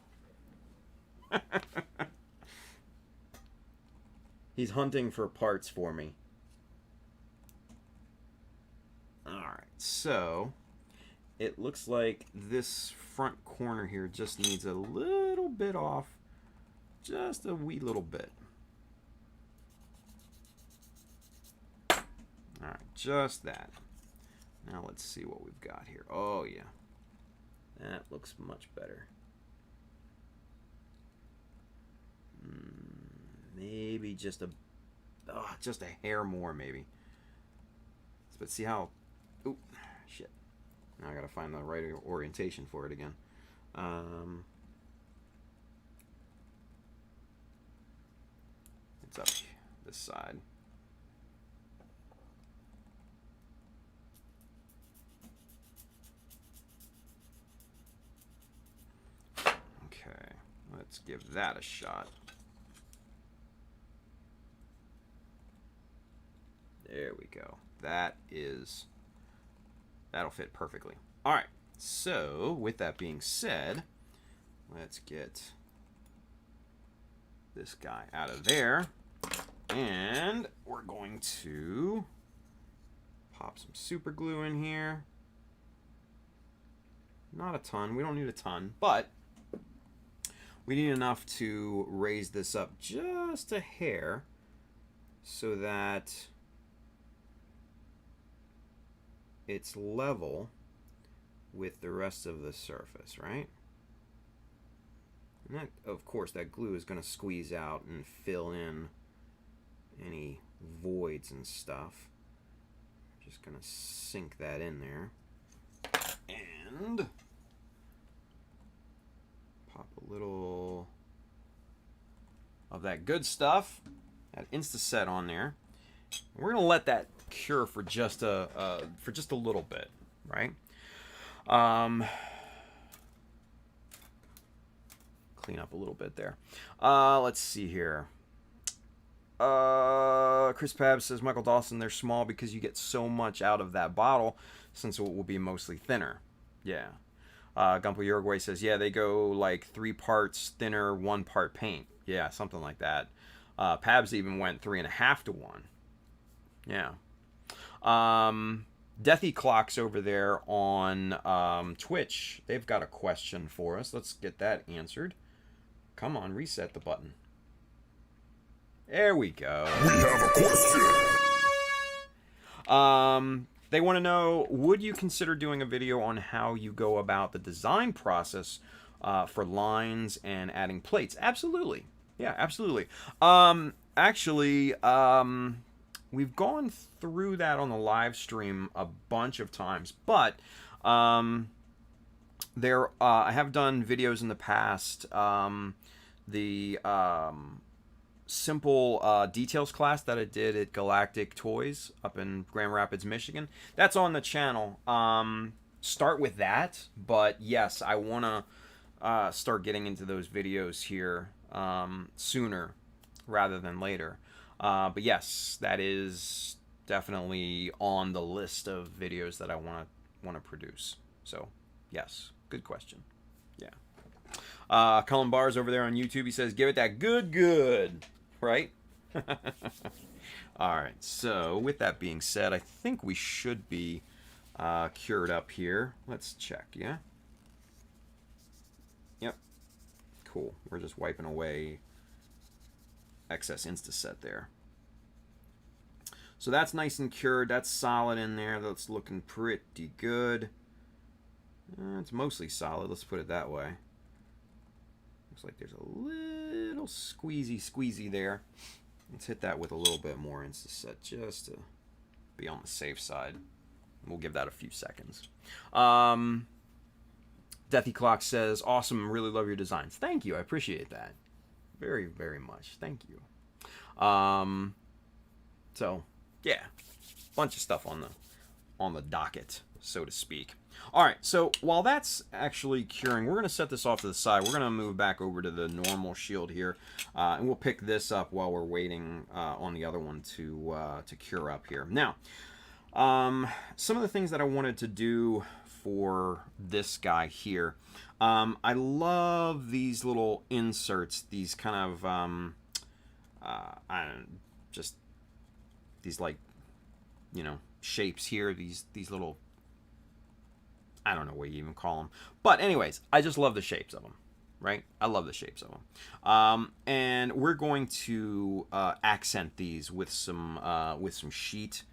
He's hunting for parts for me. Alright, so it looks like this front corner here just needs a little bit off. Just a wee little bit. Alright, just that. Now let's see what we've got here. Oh yeah. That looks much better. Maybe just a hair more, maybe. But see how... Oop, shit. Now I gotta find the right orientation for it again. It's up this side. Okay, let's give that a shot. There we go. That'll fit perfectly. All right, so with that being said, let's get this guy out of there, and we're going to pop some super glue in here. Not a ton, we don't need a ton, but we need enough to raise this up just a hair so that it's level with the rest of the surface, right? And that, of course, that glue is going to squeeze out and fill in any voids and stuff. Just going to sink that in there. And pop a little of that good stuff, that Insta-Set on there. We're going to let that cure for just a little bit, right? Clean up a little bit there. Let's see here. Chris Pab says, Michael Dawson, they're small because you get so much out of that bottle since it will be mostly thinner. Yeah. Gumpo Uruguay says, yeah, they go like 3 parts thinner, 1 part paint. Yeah, something like that. Pabs even went 3.5 to 1. Yeah. Deathy Clocks over there on Twitch, they've got a question for us. Let's get that answered. Come on, reset the button. There we go. We have a question. They want to know, would you consider doing a video on how you go about the design process for lines and adding plates? Absolutely. Yeah, absolutely. Actually, we've gone through that on the live stream a bunch of times, but I have done videos in the past. The simple details class that I did at Galactic Toys up in Grand Rapids, Michigan. That's on the channel. Start with that, but yes, I want to start getting into those videos here sooner rather than later. But yes, that is definitely on the list of videos that I want to produce. So yes, good question. Yeah. Cullen Barr's over there on YouTube. He says, give it that good. Right? All right. So, with that being said, I think we should be cured up here. Let's check, yeah? Yep. Cool. We're just wiping away excess Instaset there. So that's nice and cured. That's solid in there. That's looking pretty good. It's mostly solid. Let's put it that way. Looks like there's a little squeezy there. Let's hit that with a little bit more Instaset just to be on the safe side. We'll give that a few seconds. Deathy Clock says, awesome, really love your designs. Thank you, I appreciate that. Very, very much. Thank you. So, yeah. Bunch of stuff on the docket, so to speak. Alright, so while that's actually curing, we're going to set this off to the side. We're going to move back over to the normal shield here. And we'll pick this up while we're waiting on the other one to cure up here. Now, some of the things that I wanted to do for this guy here. I love these little inserts, these kind of, just these like, you know, shapes here, these little, I don't know what you even call them. But anyways, I just love the shapes of them, right? I love the shapes of them. And we're going to accent these with some sheet.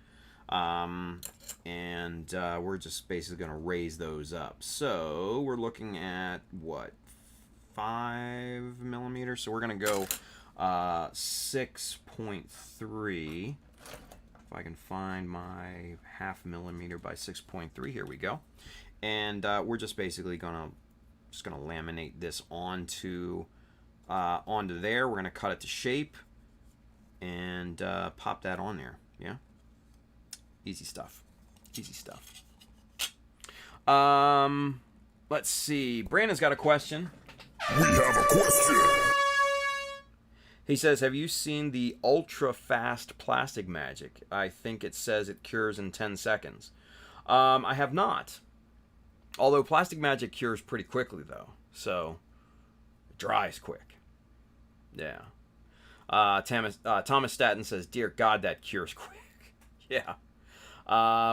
And we're just basically going to raise those up. So we're looking at what, 5 millimeters. So we're going to go 6.3. If I can find my 0.5 millimeter by 6.3, here we go. And we're just basically gonna laminate this onto there. We're gonna cut it to shape and pop that on there. Yeah. Easy stuff. Easy stuff. Let's see. Brandon's got a question. We have a question. He says, have you seen the ultra fast plastic magic? I think it says it cures in 10 seconds. I have not. Although plastic magic cures pretty quickly though. So it dries quick. Yeah. Thomas Staten says, dear God, that cures quick. Yeah.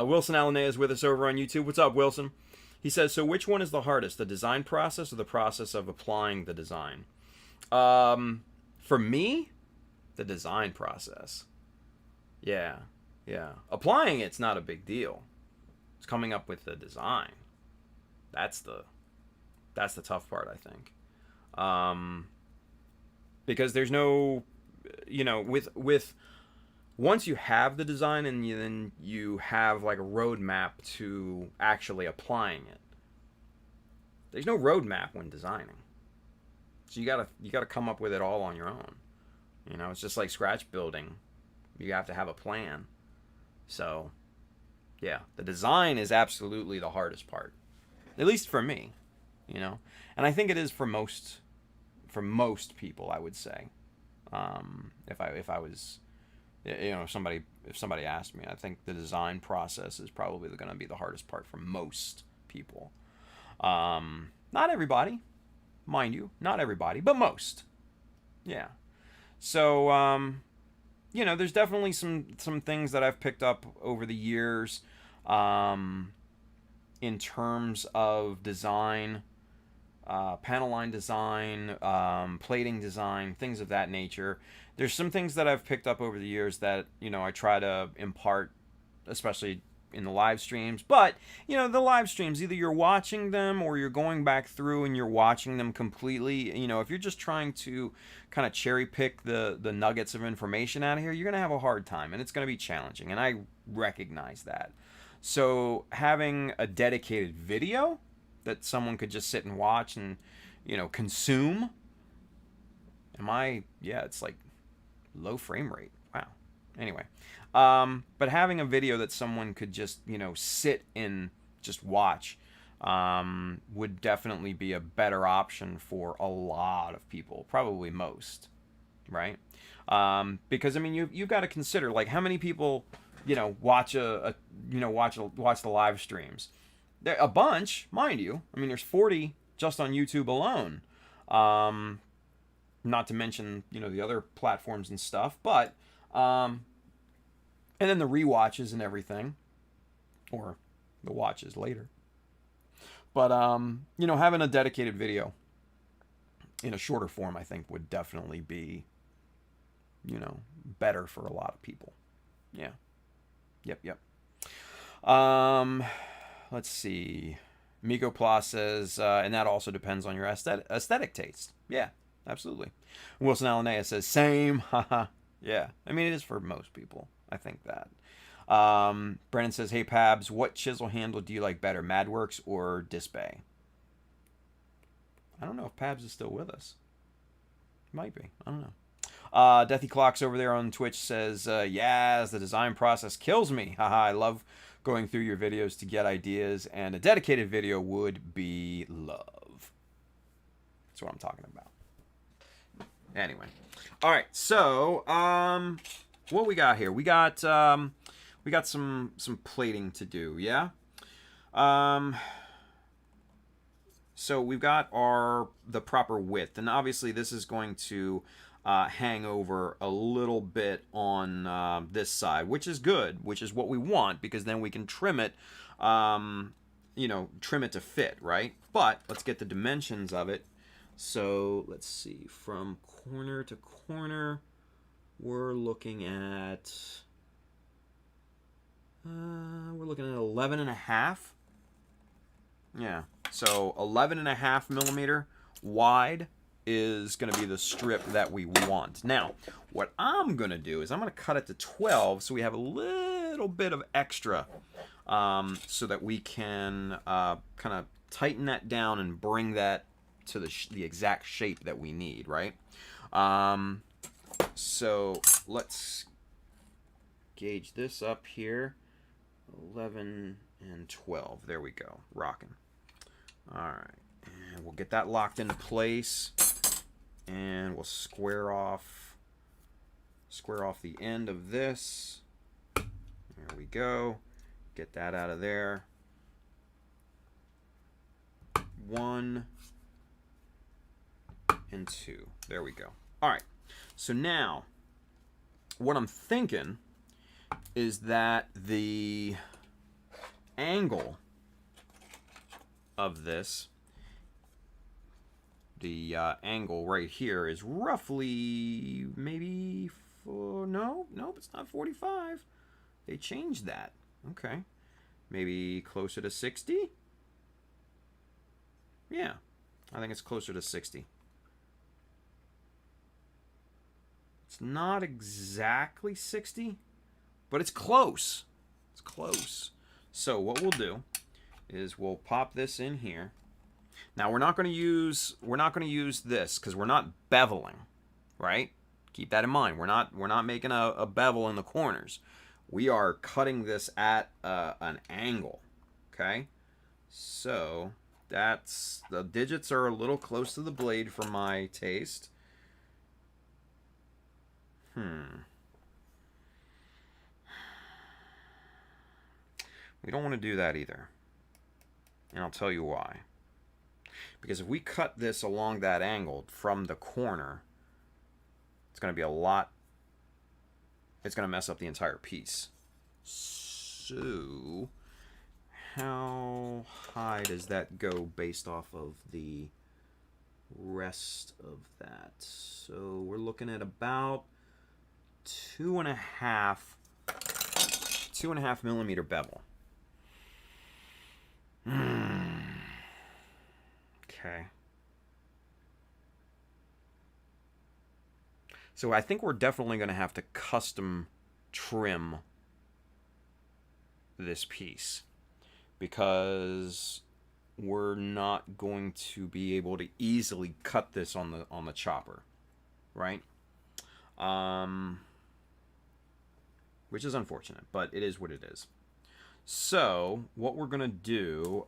Wilson Alanea is with us over on YouTube. What's up, Wilson? He says, so which one is the hardest, the design process or the process of applying the design? For me, the design process. Yeah. Applying it's not a big deal. It's coming up with the design. That's the tough part, I think. Because there's no, you know, with once you have the design and then you have like a roadmap to actually applying it. There's no roadmap when designing. So you gotta come up with it all on your own. You know, it's just like scratch building. You have to have a plan. So, yeah, the design is absolutely the hardest part. At least for me, you know. And I think it is for most people, I would say. If I was, you know, if somebody asked me, I think the design process is probably going to be the hardest part for most people. Not everybody, mind you, not everybody, but most. Yeah. So, you know, there's definitely some things that I've picked up over the years, in terms of design, panel line design, plating design, things of that nature. There's some things that I've picked up over the years that, you know, I try to impart, especially in the live streams. But, you know, the live streams, either you're watching them or you're going back through and you're watching them completely. You know, if you're just trying to kind of cherry pick the nuggets of information out of here, you're going to have a hard time and it's going to be challenging. And I recognize that. So having a dedicated video that someone could just sit and watch and, you know, consume. Yeah, it's like low frame rate. Wow. Anyway. But having a video that someone could just, you know, sit and just watch would definitely be a better option for a lot of people, probably most, right? Because I mean, you've got to consider like how many people, you know, watch watch the live streams. There a bunch, mind you. I mean, there's 40 just on YouTube alone. Not to mention, you know, the other platforms and stuff, but and then the rewatches and everything, or the watches later. But you know, having a dedicated video in a shorter form, I think, would definitely be, you know, better for a lot of people. Yeah. Yep. Let's see. Miko Pla says, and that also depends on your aesthetic taste. Yeah, absolutely. Wilson Alanea says, same. Haha. Yeah. I mean, it is for most people. I think that. Brennan says, hey, Pabs, what chisel handle do you like better, Madworks or Disbay? I don't know if Pabs is still with us. Might be. I don't know. Deathy Clocks over there on Twitch says, yes, the design process kills me. Haha, I love going through your videos to get ideas, and a dedicated video would be love. That's what I'm talking about. Anyway. All right, so what we got here? We got some plating to do, yeah? So we've got the proper width, and obviously this is going to hang over a little bit on this side, which is good, which is what we want, because then we can trim it, you know, trim it to fit, right? But let's get the dimensions of it. So let's see, from corner to corner, we're looking at 11.5. Yeah, so 11.5 millimeter wide is going to be the strip that we want. Now, what I'm going to do is I'm going to cut it to 12 so we have a little bit of extra so that we can kind of tighten that down and bring that to the exact shape that we need, right? So let's gauge this up here. 11 and 12. There we go. Rocking. All right. And we'll get that locked into place. And we'll square off the end of this. There we go. Get that out of there. 1 and 2. There we go. All right. So now, what I'm thinking is that the angle of this, the angle right here, is roughly maybe nope, it's not 45. They changed that. Okay, maybe closer to 60. Yeah, I think it's closer to 60. It's not exactly 60, but it's close. It's close. So what we'll do is we'll pop this in here. Now we're not going to use this because we're not beveling, right? Keep that in mind. We're not making a bevel in the corners. We are cutting this at an angle. Okay, so that's, the digits are a little close to the blade for my taste. We don't want to do that either. And I'll tell you why. Because if we cut this along that angle from the corner, it's going to be a lot. It's going to mess up the entire piece. So, how high does that go based off of the rest of that? So, we're looking at about 2.5 millimeter bevel. Okay. So I think we're definitely going to have to custom trim this piece, because we're not going to be able to easily cut this on the chopper, right? Which is unfortunate, but it is what it is. So what we're gonna do,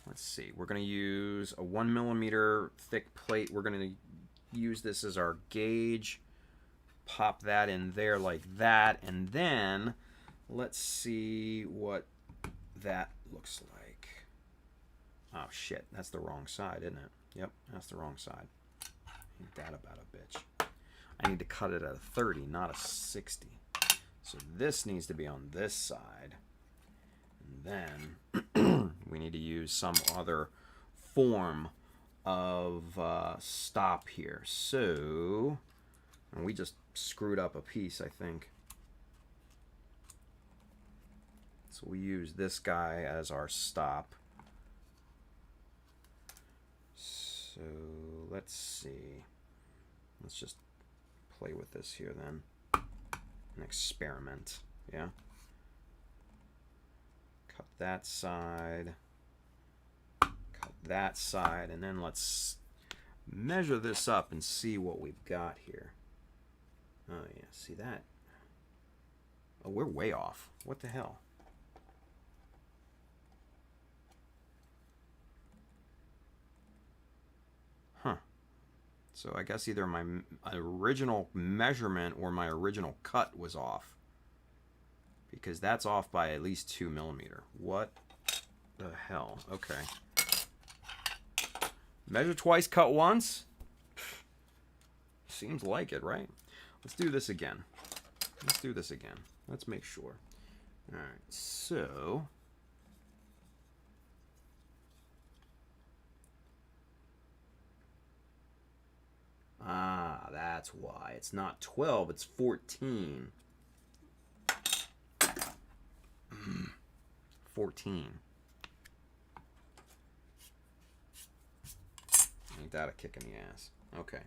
let's see, we're gonna use a 1 millimeter thick plate. We're gonna use this as our gauge, pop that in there like that, and then let's see what that looks like. Oh shit, that's the wrong side, isn't it? Yep, that's the wrong side. Ain't that about a bitch? I need to cut it at a 30, not a 60. So this needs to be on this side. And then we need to use some other form of stop here. So, and we just screwed up a piece, I think. So we use this guy as our stop. So let's see. Let's just play with this here then. An experiment. Yeah. Cut that side. Cut that side. And then let's measure this up and see what we've got here. Oh yeah, see that? Oh, we're way off. What the hell? So I guess either my original measurement or my original cut was off. Because that's off by at least 2 millimeters. What the hell? Okay. Measure twice, cut once? Seems like it, right? Let's do this again. Let's do this again. Let's make sure. Alright, so... Ah, that's why. It's not 12, it's 14. 14. Ain't that a kick in the ass? Okay.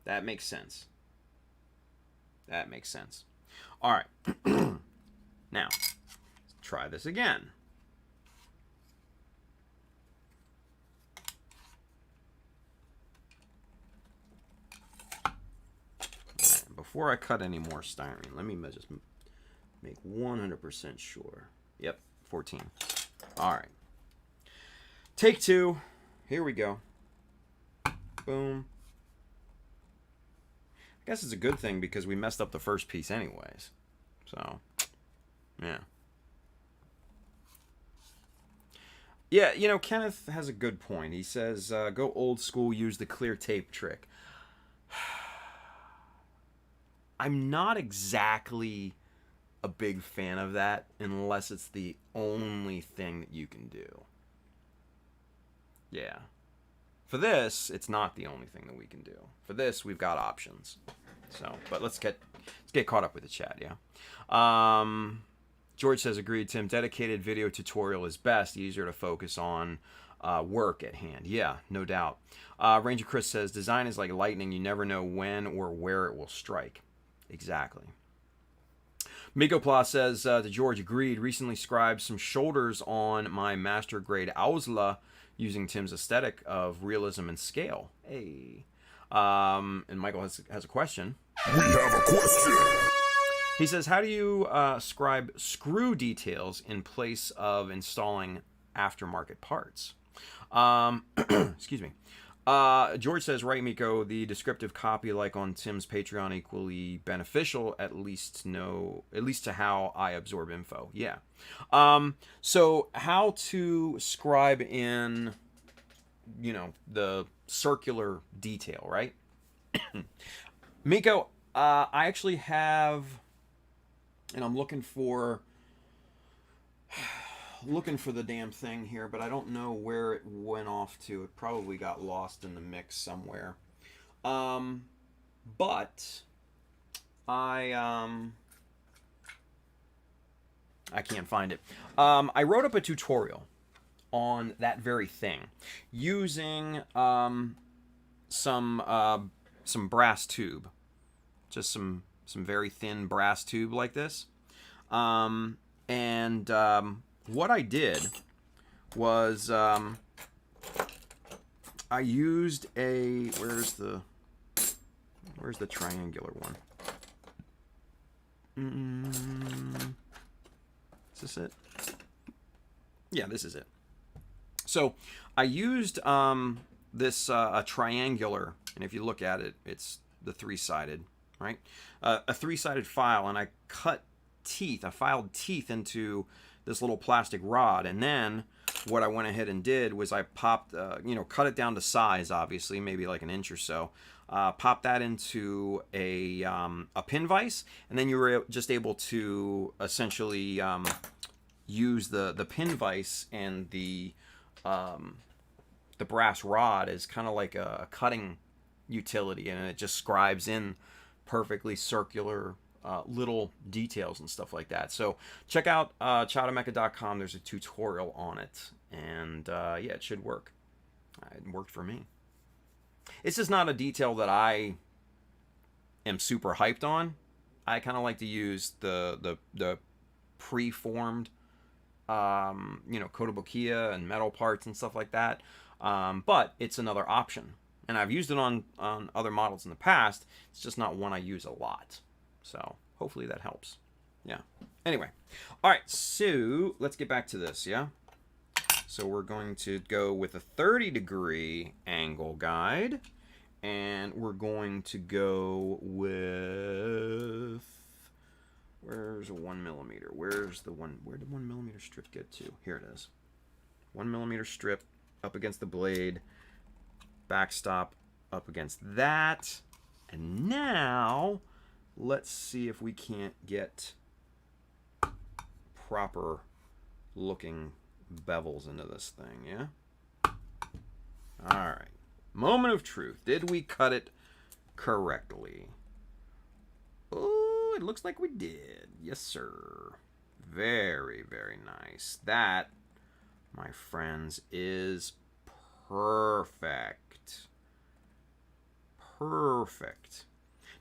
That makes sense. That makes sense. Alright. Now, let's try this again. Before I cut any more styrene, let me just make 100% sure. Yep, 14. All right. Take two. Here we go. Boom. I guess it's a good thing because we messed up the first piece anyways. So, yeah. Yeah, you know, Kenneth has a good point. He says, go old school, use the clear tape trick. I'm not exactly a big fan of that unless it's the only thing that you can do. Yeah. For this, it's not the only thing that we can do. For this, we've got options. So, but let's get caught up with the chat, yeah. George says, agreed, Tim. Dedicated video tutorial is best. Easier to focus on work at hand. Yeah, no doubt. Ranger Chris says, design is like lightning. You never know when or where it will strike. Exactly. Miko Pla says, to George, agreed. Recently scribed some shoulders on my master grade Ausla using Tim's aesthetic of realism and scale. Hey. And Michael has a question. We have a question. He says, how do you scribe screw details in place of installing aftermarket parts? Excuse me. George says, right, Miko, the descriptive copy like on Tim's Patreon equally beneficial, at least to how I absorb info. Yeah. So how to scribe in, you know, the circular detail, right? Miko, I actually have, and I'm looking for the damn thing here, but I don't know where it went off to. It probably got lost in the mix somewhere. But I can't find it. I wrote up a tutorial on that very thing using some brass tube, just some very thin brass tube like this, what I did was I used a where's the triangular one? Is this it? Yeah, this is it. So I used this a triangular, and if you look at it, it's the three-sided, right? A three-sided file, and I cut teeth. I filed teeth into this little plastic rod, and then what I went ahead and did was I popped, cut it down to size, obviously, maybe like an inch or so. Pop that into a pin vise, and then you were just able to essentially use the pin vise and the brass rod as kind of like a cutting utility, and it just scribes in perfectly circular little details and stuff like that. So check out chowdermecha.com. There's a tutorial on it, and yeah, it should work. It worked for me. It's just not a detail that I am super hyped on. I kind of like to use the preformed, kotobukiya and metal parts and stuff like that. But it's another option, and I've used it on other models in the past. It's just not one I use a lot. So hopefully that helps. Yeah. Anyway, all right. So let's get back to this. Yeah. So we're going to go with a 30-degree angle guide, and we're going to go with, where's a 1 millimeter? Where's the one? Where did 1 millimeter strip get to? Here it is. 1 millimeter strip up against the blade, backstop up against that, and now let's see if we can't get proper looking bevels into this thing, yeah? Alright. Moment of truth. Did we cut it correctly? Oh, it looks like we did. Yes, sir. Very, very nice. That, my friends, is perfect. Perfect.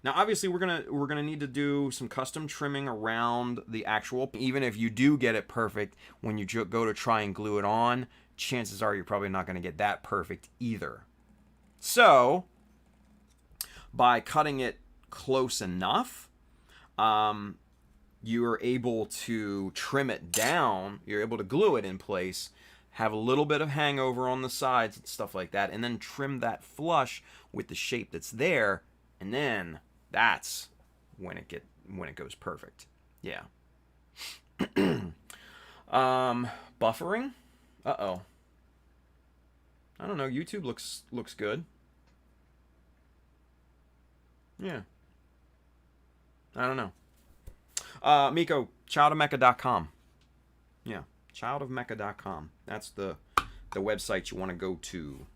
Now, obviously, we're gonna need to do some custom trimming around the actual. Even if you do get it perfect, when you go to try and glue it on, chances are you're probably not going to get that perfect either. So, by cutting it close enough, you are able to trim it down. You're able to glue it in place, have a little bit of hangover on the sides and stuff like that, and then trim that flush with the shape that's there, and then that's when it goes perfect. Yeah. Buffering? Uh-oh. I don't know. YouTube looks good. Yeah. I don't know. Miko, childofmecha.com. Yeah. Childofmecha.com. That's the website you want to go to.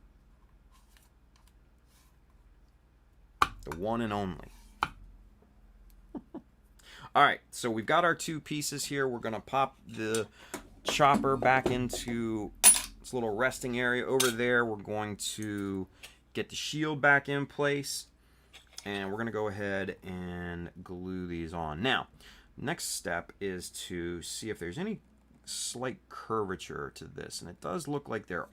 The one and only. Alright, so we've got our two pieces here. We're going to pop the chopper back into its little resting area over there. We're going to get the shield back in place, and we're going to go ahead and glue these on. Now, next step is to see if there's any slight curvature to this, and it does look like there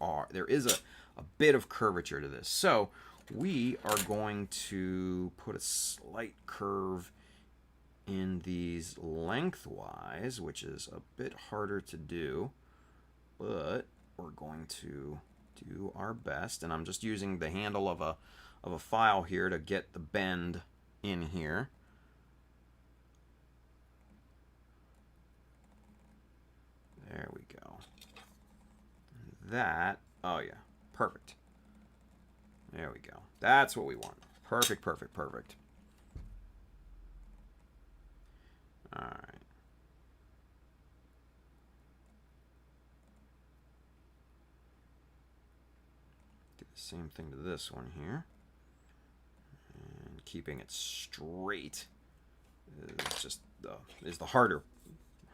is a bit of curvature to this. So we are going to put a slight curve in these lengthwise, which is a bit harder to do, but we're going to do our best. And I'm just using the handle of a file here to get the bend in here. There we go. That, oh yeah, perfect. There we go. That's what we want. Perfect, perfect, perfect. All right. Do the same thing to this one here. And keeping it straight is just the harder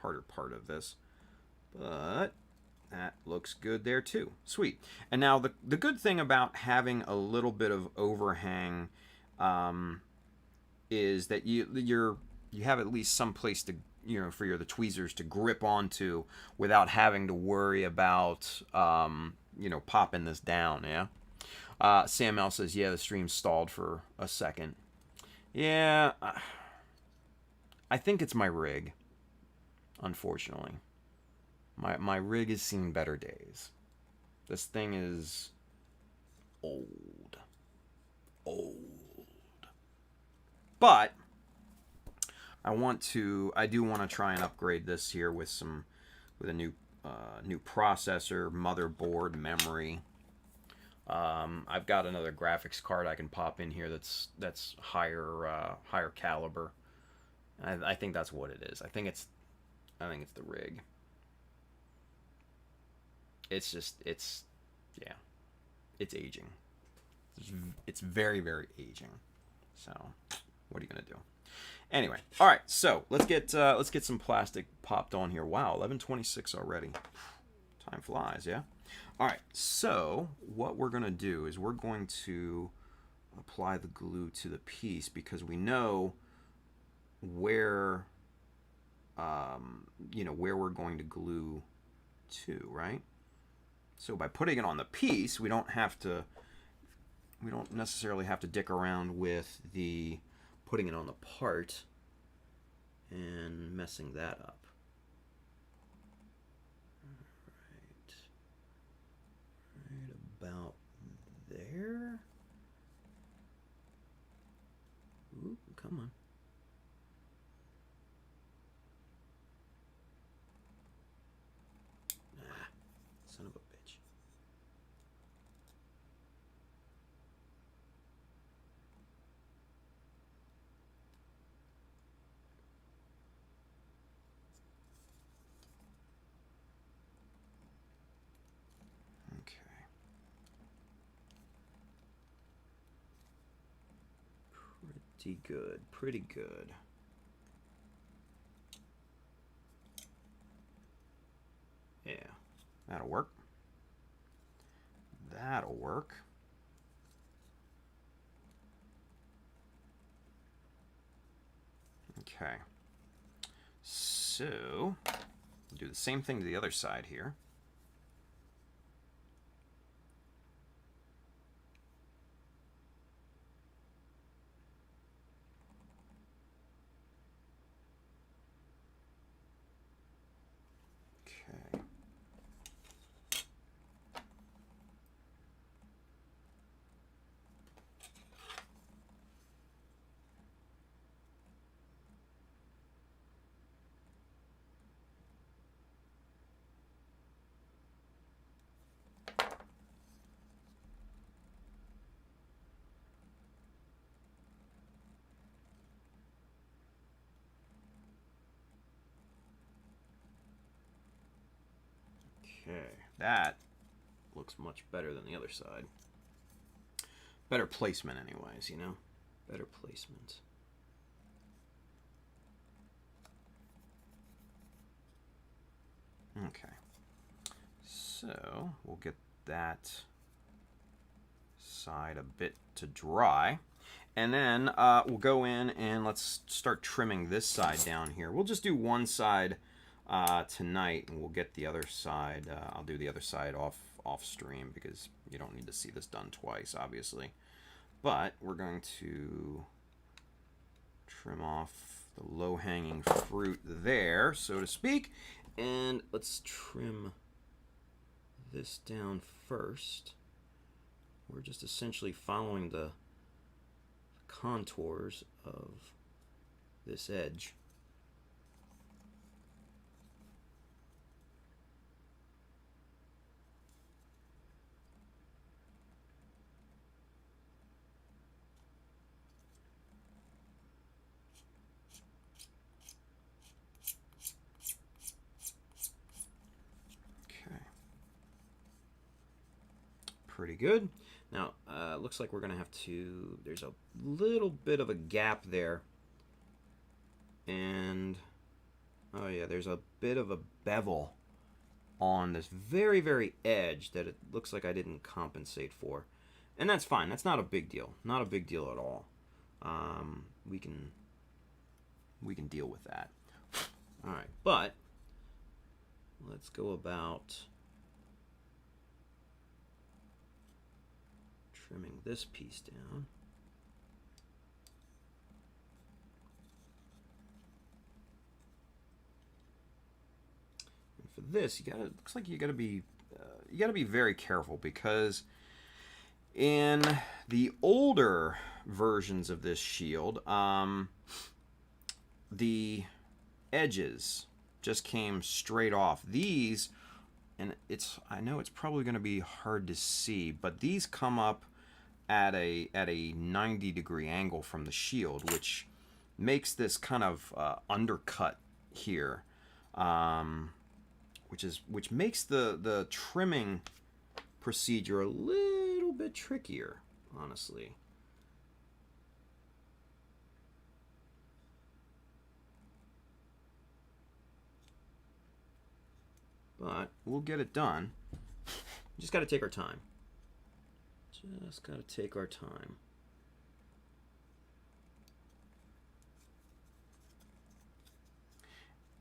part of this. But that looks good there too. Sweet. And now the good thing about having a little bit of overhang is that you have at least some place to, for the tweezers to grip onto without having to worry about popping this down. Yeah. Sam L says, yeah, the stream stalled for a second. Yeah, I think it's my rig, unfortunately. My rig has seen better days. This thing is old. But I do want to try and upgrade this here with a new processor, motherboard, memory. I've got another graphics card I can pop in here that's higher caliber. I think that's what it is. I think it's the rig. It's aging. It's very, very aging. So, what are you gonna do? Anyway, all right. So let's get some plastic popped on here. Wow, 11:26 already. Time flies, yeah. All right. So what we're gonna do is we're going to apply the glue to the piece because we know where where we're going to glue to, right? So by putting it on the piece, we don't necessarily have to dick around with the putting it on the part and messing that up. Right about there. Ooh, come on. Son of a bitch. Okay. Pretty good. Pretty good. Yeah. That'll work. That'll work. Okay. So, do the same thing to the other side here. Okay. Okay, that looks much better than the other side. Better placement anyways, you know? Better placement. Okay. So, we'll get that side a bit to dry. And then we'll go in and let's start trimming this side down here. We'll just do one side tonight, and we'll get the other side. I'll do the other side off stream because you don't need to see this done twice, obviously. But we're going to trim off the low-hanging fruit there, so to speak, and let's trim this down first. We're just essentially following the contours of this edge. Pretty good. Now, looks like we're going to have to, there's a little bit of a gap there. And, oh yeah, there's a bit of a bevel on this very, very edge that it looks like I didn't compensate for. And that's fine. That's not a big deal. Not a big deal at all. We can deal with that. All right, but let's go about trimming this piece down. And for this, looks like you gotta be very careful, because in the older versions of this shield, the edges just came straight off. These, and I know it's probably going to be hard to see, but these come up at a 90-degree angle from the shield, which makes this kind of undercut here, which makes the trimming procedure a little bit trickier, honestly. But we'll get it done. Just got to take our time. Just got to take our time.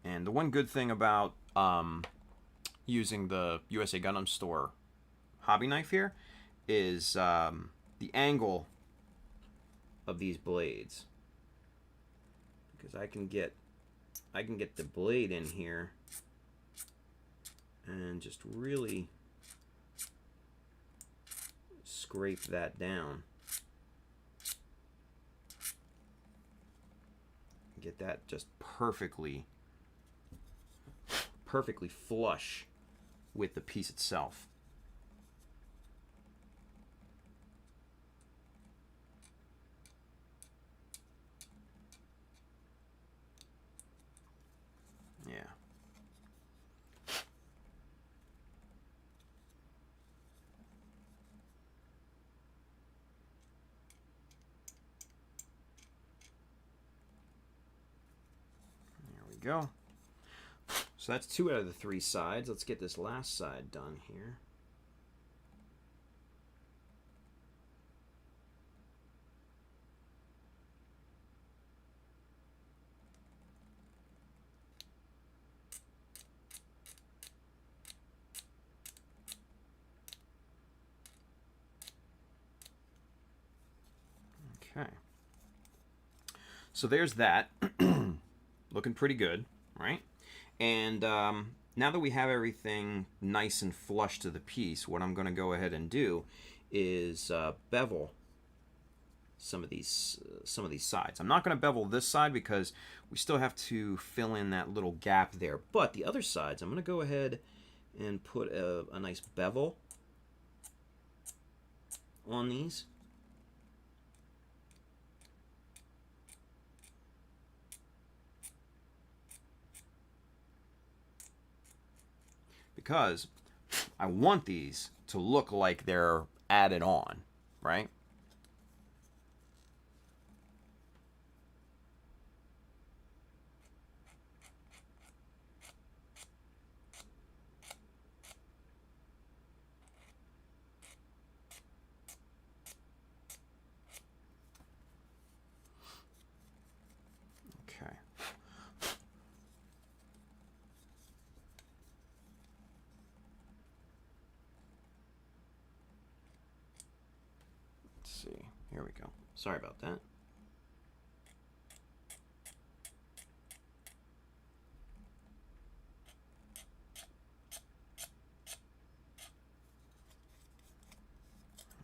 And the one good thing about using the USA Gundam Store hobby knife here is the angle of these blades, because I can get the blade in here and just really scrape that down. Get that just perfectly flush with the piece itself. Yeah. There we go. So that's 2 out of the 3 sides. Let's get this last side done here. Okay. So there's that. Looking pretty good, right? And now that we have everything nice and flush to the piece, what I'm going to go ahead and do is bevel some of these sides. I'm not going to bevel this side because we still have to fill in that little gap there. But the other sides, I'm going to go ahead and put a nice bevel on these. Because I want these to look like they're added on, right? Okay. Here we go. Sorry about that.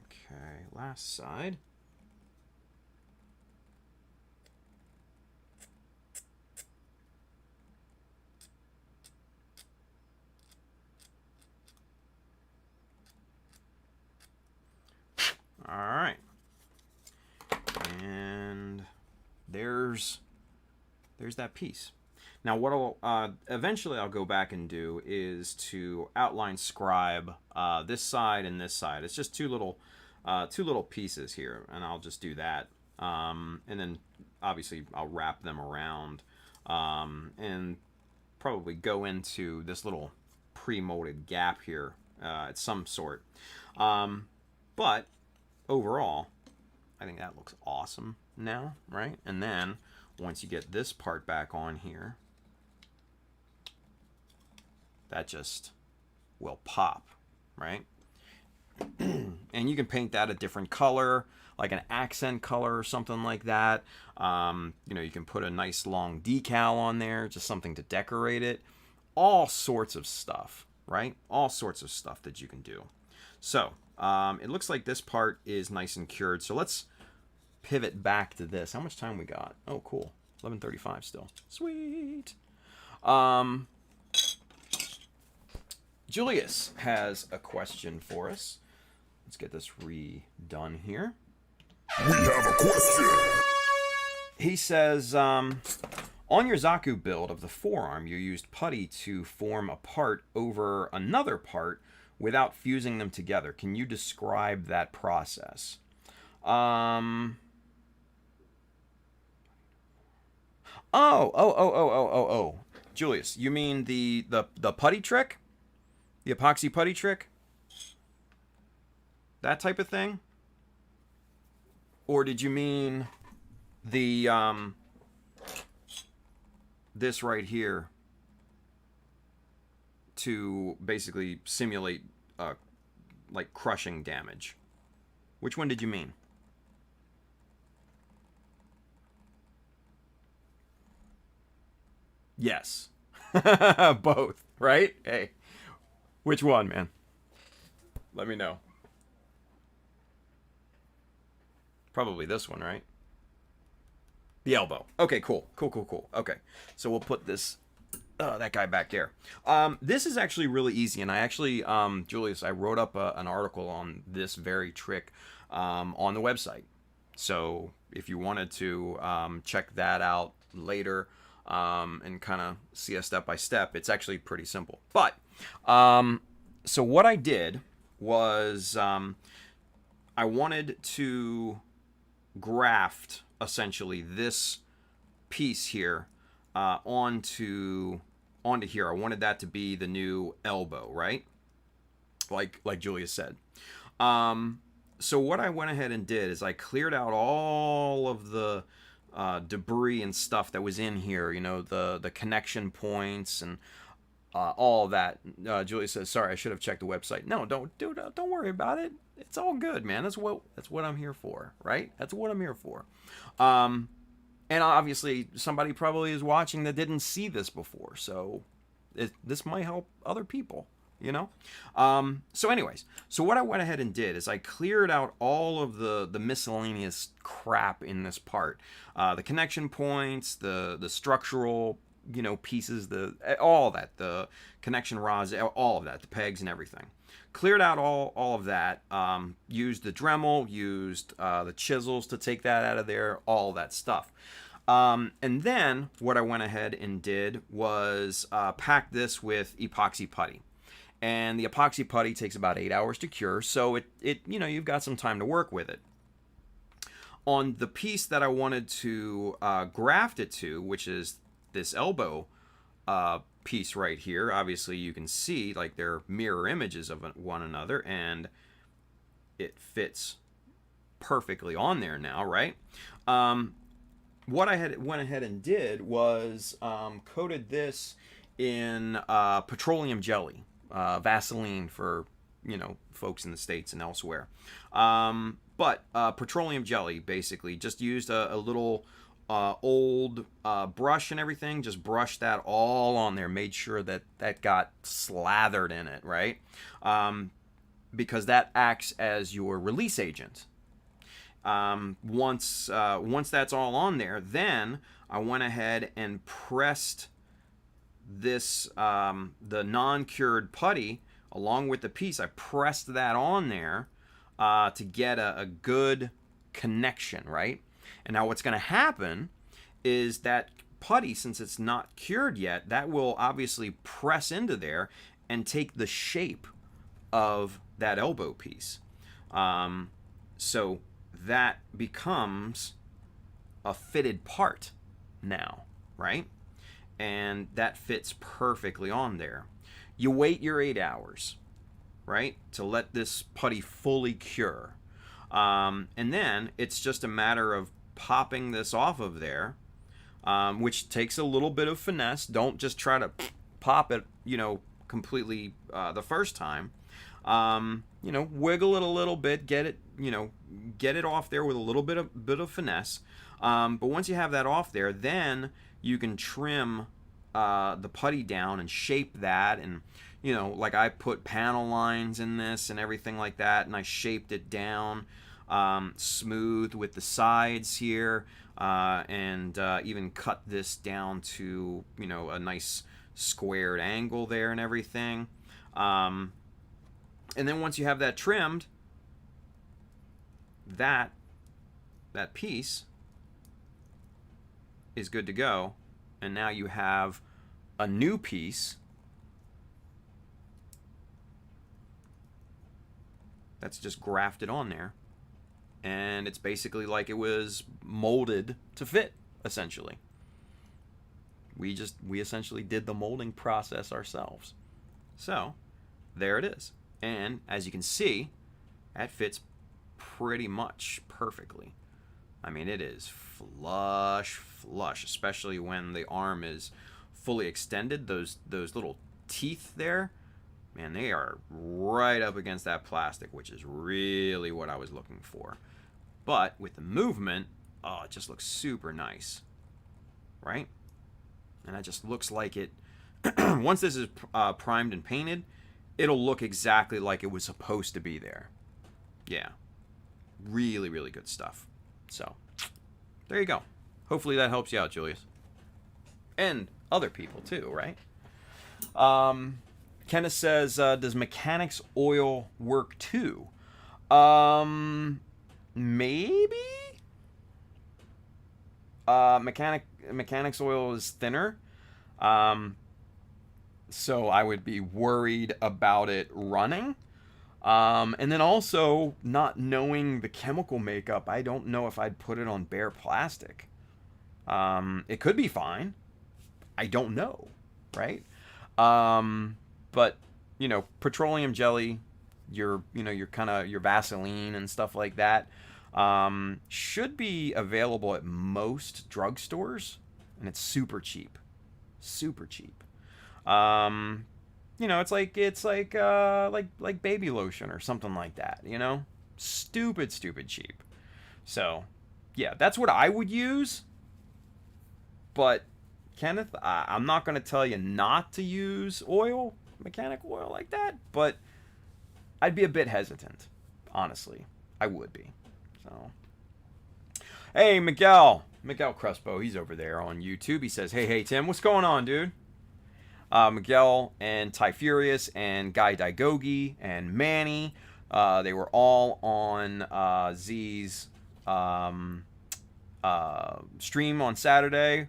Okay, last side. All right. And there's that piece. Now what I'll eventually I'll go back and do is to outline Scribe this side and this side. It's just two little pieces here, and I'll just do that. And then obviously I'll wrap them around and probably go into this little pre-molded gap here at some sort. But overall, I think that looks awesome now, right? And then once you get this part back on here, that just will pop, right? And you can paint that a different color, like an accent color or something like that. You know, you can put a nice long decal on there, just something to decorate it. All sorts of stuff, right? All sorts of stuff that you can do. So it looks like this part is nice and cured. So let's pivot back to this. How much time we got? Oh, cool. 11:35 still. Sweet. Julius has a question for us. Let's get this redone here. We have a question. He says, on your Zaku build of the forearm, you used putty to form a part over another part without fusing them together. Can you describe that process? Oh. Julius, you mean the putty trick? The epoxy putty trick? That type of thing? Or did you mean the this right here to basically simulate like crushing damage? Which one did you mean? Yes. Both, right? Hey. Which one, man? Let me know. Probably this one, right? The elbow. Okay, cool. Okay, so we'll put this, that guy back there. This is actually really easy, and I actually, Julius, I wrote up an article on this very trick on the website. So if you wanted to check that out later and kind of see a step by step, it's actually pretty simple. But so what I did was I wanted to graft essentially this piece here onto here. I wanted that to be the new elbow, right? Like Julius said. So what I went ahead and did is I cleared out all of the debris and stuff that was in here, you know, the connection points and all that. Julius says, "Sorry, I should have checked the website." No, don't worry about it. It's all good, man. That's what I'm here for, right? That's what I'm here for. And obviously, somebody probably is watching that didn't see this before, so this might help other people, you know. So anyways, so what I went ahead and did is I cleared out all of the miscellaneous crap in this part, the connection points, the structural, you know, pieces, all that, the connection rods, all of that, the pegs and everything. Cleared out all of that, used the Dremel, used the chisels to take that out of there, all that stuff. And then what I went ahead and did was pack this with epoxy putty. And the epoxy putty takes about 8 hours to cure, so it you know, you've got some time to work with it. On the piece that I wanted to graft it to, which is this elbow piece right here, obviously you can see like they're mirror images of one another, and it fits perfectly on there now, right? What I went ahead and did was coated this in petroleum jelly, Vaseline for, you know, folks in the States and elsewhere. But petroleum jelly, basically, just used a little old brush and everything, just brushed that all on there, made sure that got slathered in it, right? Because that acts as your release agent. Once that's all on there, then I went ahead and pressed this the non-cured putty along with the piece. I pressed that on there to get a good connection, right? And now what's going to happen is that putty, since it's not cured yet, that will obviously press into there and take the shape of that elbow piece. So that becomes a fitted part now, right? And that fits perfectly on there. You wait your 8 hours, right, to let this putty fully cure. And then it's just a matter of popping this off of there, which takes a little bit of finesse. Don't just try to pop it, you know, completely the first time. You know, wiggle it a little bit, get it off there with a little bit of finesse. But once you have that off there, then you can trim the putty down and shape that. And, you know, like I put panel lines in this and everything like that, and I shaped it down. smooth with the sides here, and even cut this down to, you know, a nice squared angle there and everything. And then once you have that trimmed, that piece is good to go. And now you have a new piece that's just grafted on there, and it's basically like it was molded to fit, essentially. We essentially did the molding process ourselves. So there it is. And as you can see, that fits pretty much perfectly. I mean, it is flush, especially when the arm is fully extended. Those little teeth there, man, they are right up against that plastic, which is really what I was looking for. But with the movement, oh, it just looks super nice, right? And that just looks like it, once this is primed and painted, it'll look exactly like it was supposed to be there. Yeah, really, really good stuff. So, there you go. Hopefully that helps you out, Julius. And other people too, right? Kenneth says, does mechanics oil work too? Maybe? Mechanics oil is thinner. So I would be worried about it running. And then also, not knowing the chemical makeup, I don't know if I'd put it on bare plastic. It could be fine. I don't know, right? But, you know, petroleum jelly, your Vaseline and stuff like that, should be available at most drugstores, and it's super cheap. Super cheap. You know, it's like baby lotion or something like that, you know? Stupid cheap. So, yeah, that's what I would use. But, Kenneth, I'm not going to tell you not to use oil, mechanic oil like that, but I'd be a bit hesitant, honestly. I would be. So, hey, Miguel Crespo, he's over there on YouTube. He says, hey, Tim, what's going on, dude? Miguel and Ty Furious and Guy Daigogi and Manny, they were all on Z's stream on Saturday.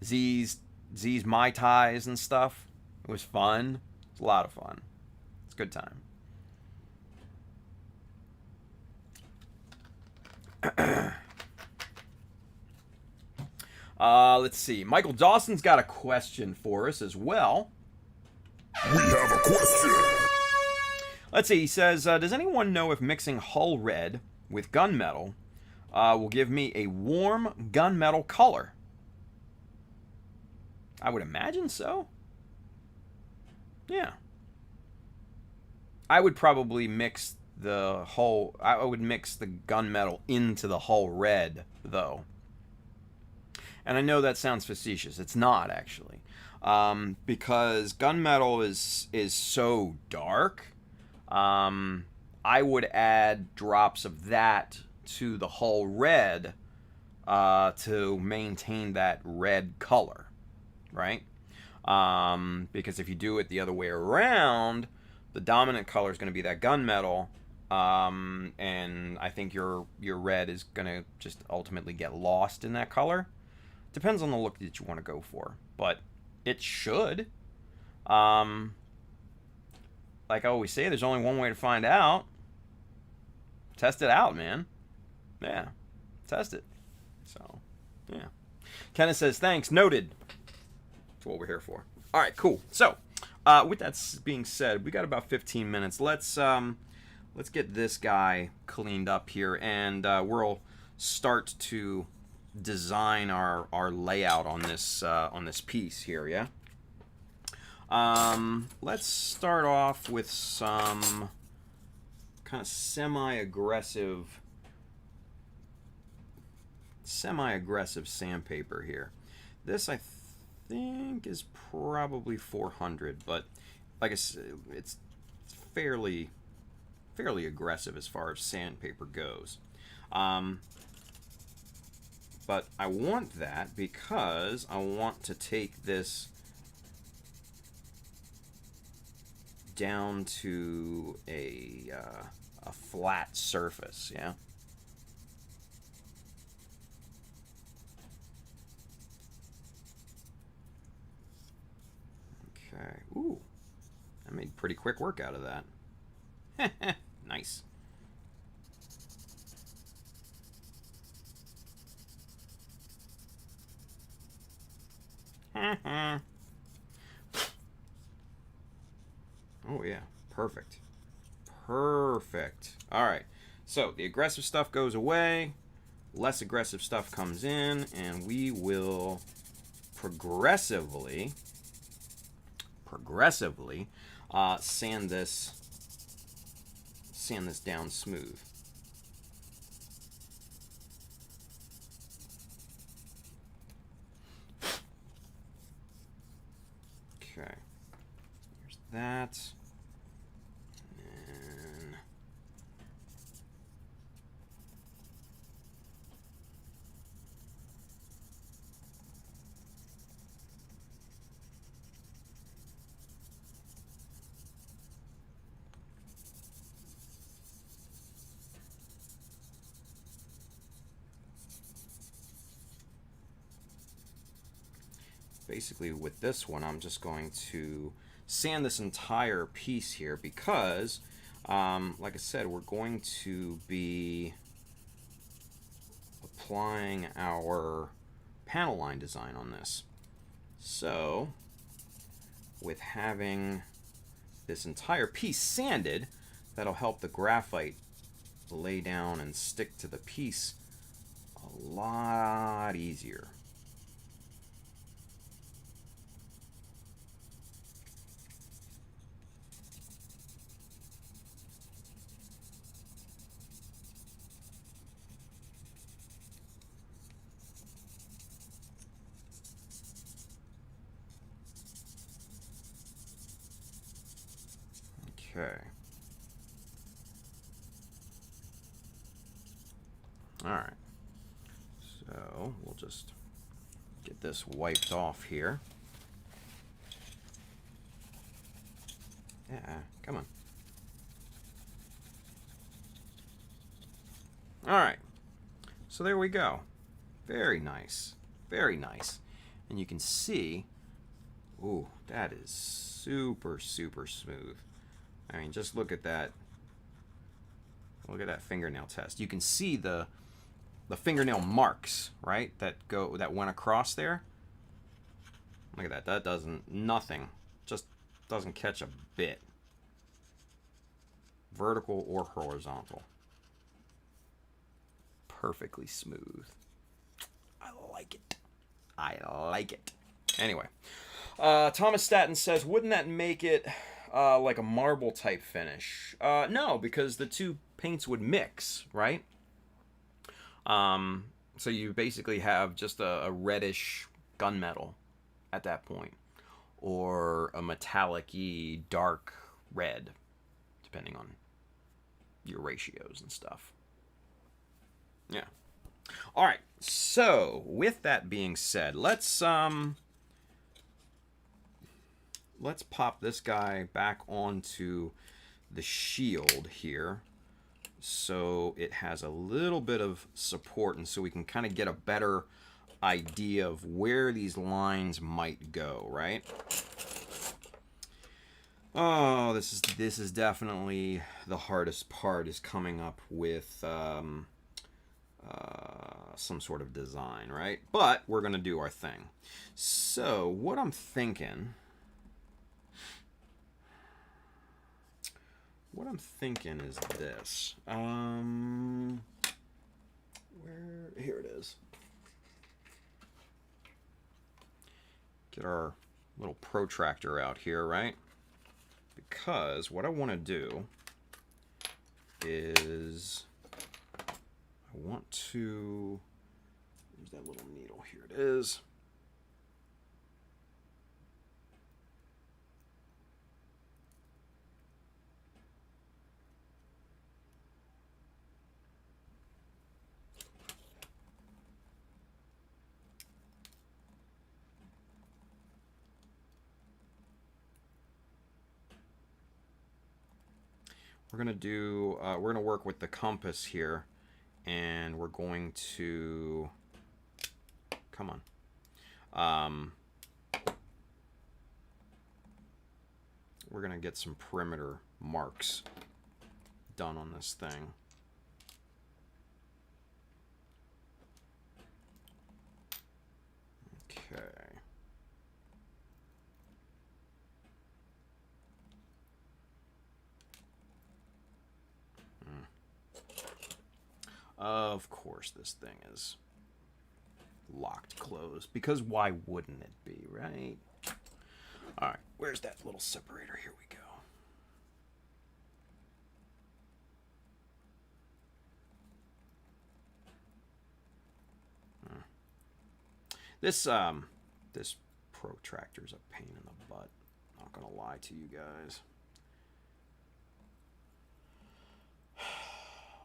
Z's Mai Tais and stuff. It was fun. It's a lot of fun. It's a good time. Let's see. Michael Dawson's got a question for us as well. We have a question. Let's see. He says, does anyone know if mixing hull red with gunmetal will give me a warm gunmetal color? I would imagine so. Yeah. I would probably mix the hull... I would mix the gunmetal into the hull red, though. And I know that sounds facetious. It's not, actually. Because gunmetal is so dark. I would add drops of that to the hull red to maintain that red color. Right? Because if you do it the other way around, the dominant color is going to be that gunmetal. And I think your red is going to just ultimately get lost in that color. Depends on the look that you want to go for, but it should. Like I always say, there's only one way to find out. Test it out, man. Yeah, test it. So, yeah. Kenneth says, thanks, noted. That's what we're here for. All right, cool. So, with that being said, we got about 15 minutes. Let's get this guy cleaned up here, and we'll start to design our layout on this piece here. Yeah. Let's start off with some kind of semi-aggressive sandpaper here. This I think is probably 400, but like I said, it's fairly fairly aggressive as far as sandpaper goes. But I want that because I want to take this down to a flat surface, yeah? Okay. Ooh. I made pretty quick work out of that. Nice. Oh yeah, perfect. Perfect. All right. So the aggressive stuff goes away, less aggressive stuff comes in, and we will progressively sand this down smooth. Okay, here's that. And basically with this one, I'm just going to sand this entire piece here because, like I said, we're going to be applying our panel line design on this. So, with having this entire piece sanded, that'll help the graphite lay down and stick to the piece a lot easier. Okay. All right. So we'll just get this wiped off here. Yeah, come on. All right. So there we go. Very nice. Very nice. And you can see, ooh, that is super, super smooth. I mean, just look at that. Look at that fingernail test. You can see the fingernail marks, right? That went across there. Look at that. That doesn't, nothing. Just doesn't catch a bit. Vertical or horizontal. Perfectly smooth. I like it. I like it. Anyway, Thomas Staton says, wouldn't that make it like a marble type finish? No, because the two paints would mix, right? So you basically have just a reddish gunmetal at that point, or a metallic-y dark red, depending on your ratios and stuff. Yeah. All right. So with that being said, let's pop this guy back onto the shield here, so it has a little bit of support, and so we can kind of get a better idea of where these lines might go, right? Oh, this is definitely the hardest part, is coming up with some sort of design, right? But we're gonna do our thing. So what I'm thinking is this. Here it is. Get our little protractor out here, right? Because what I want to do is I want to use that little needle. Here it is. we're gonna do, we're gonna work with the compass here, and we're going to, come on. We're gonna get some perimeter marks done on this thing. Okay. Of course this thing is locked closed, because why wouldn't it be, right? All right, where's that little separator? Here we go. This protractor's a pain in the butt. Not gonna lie to you guys.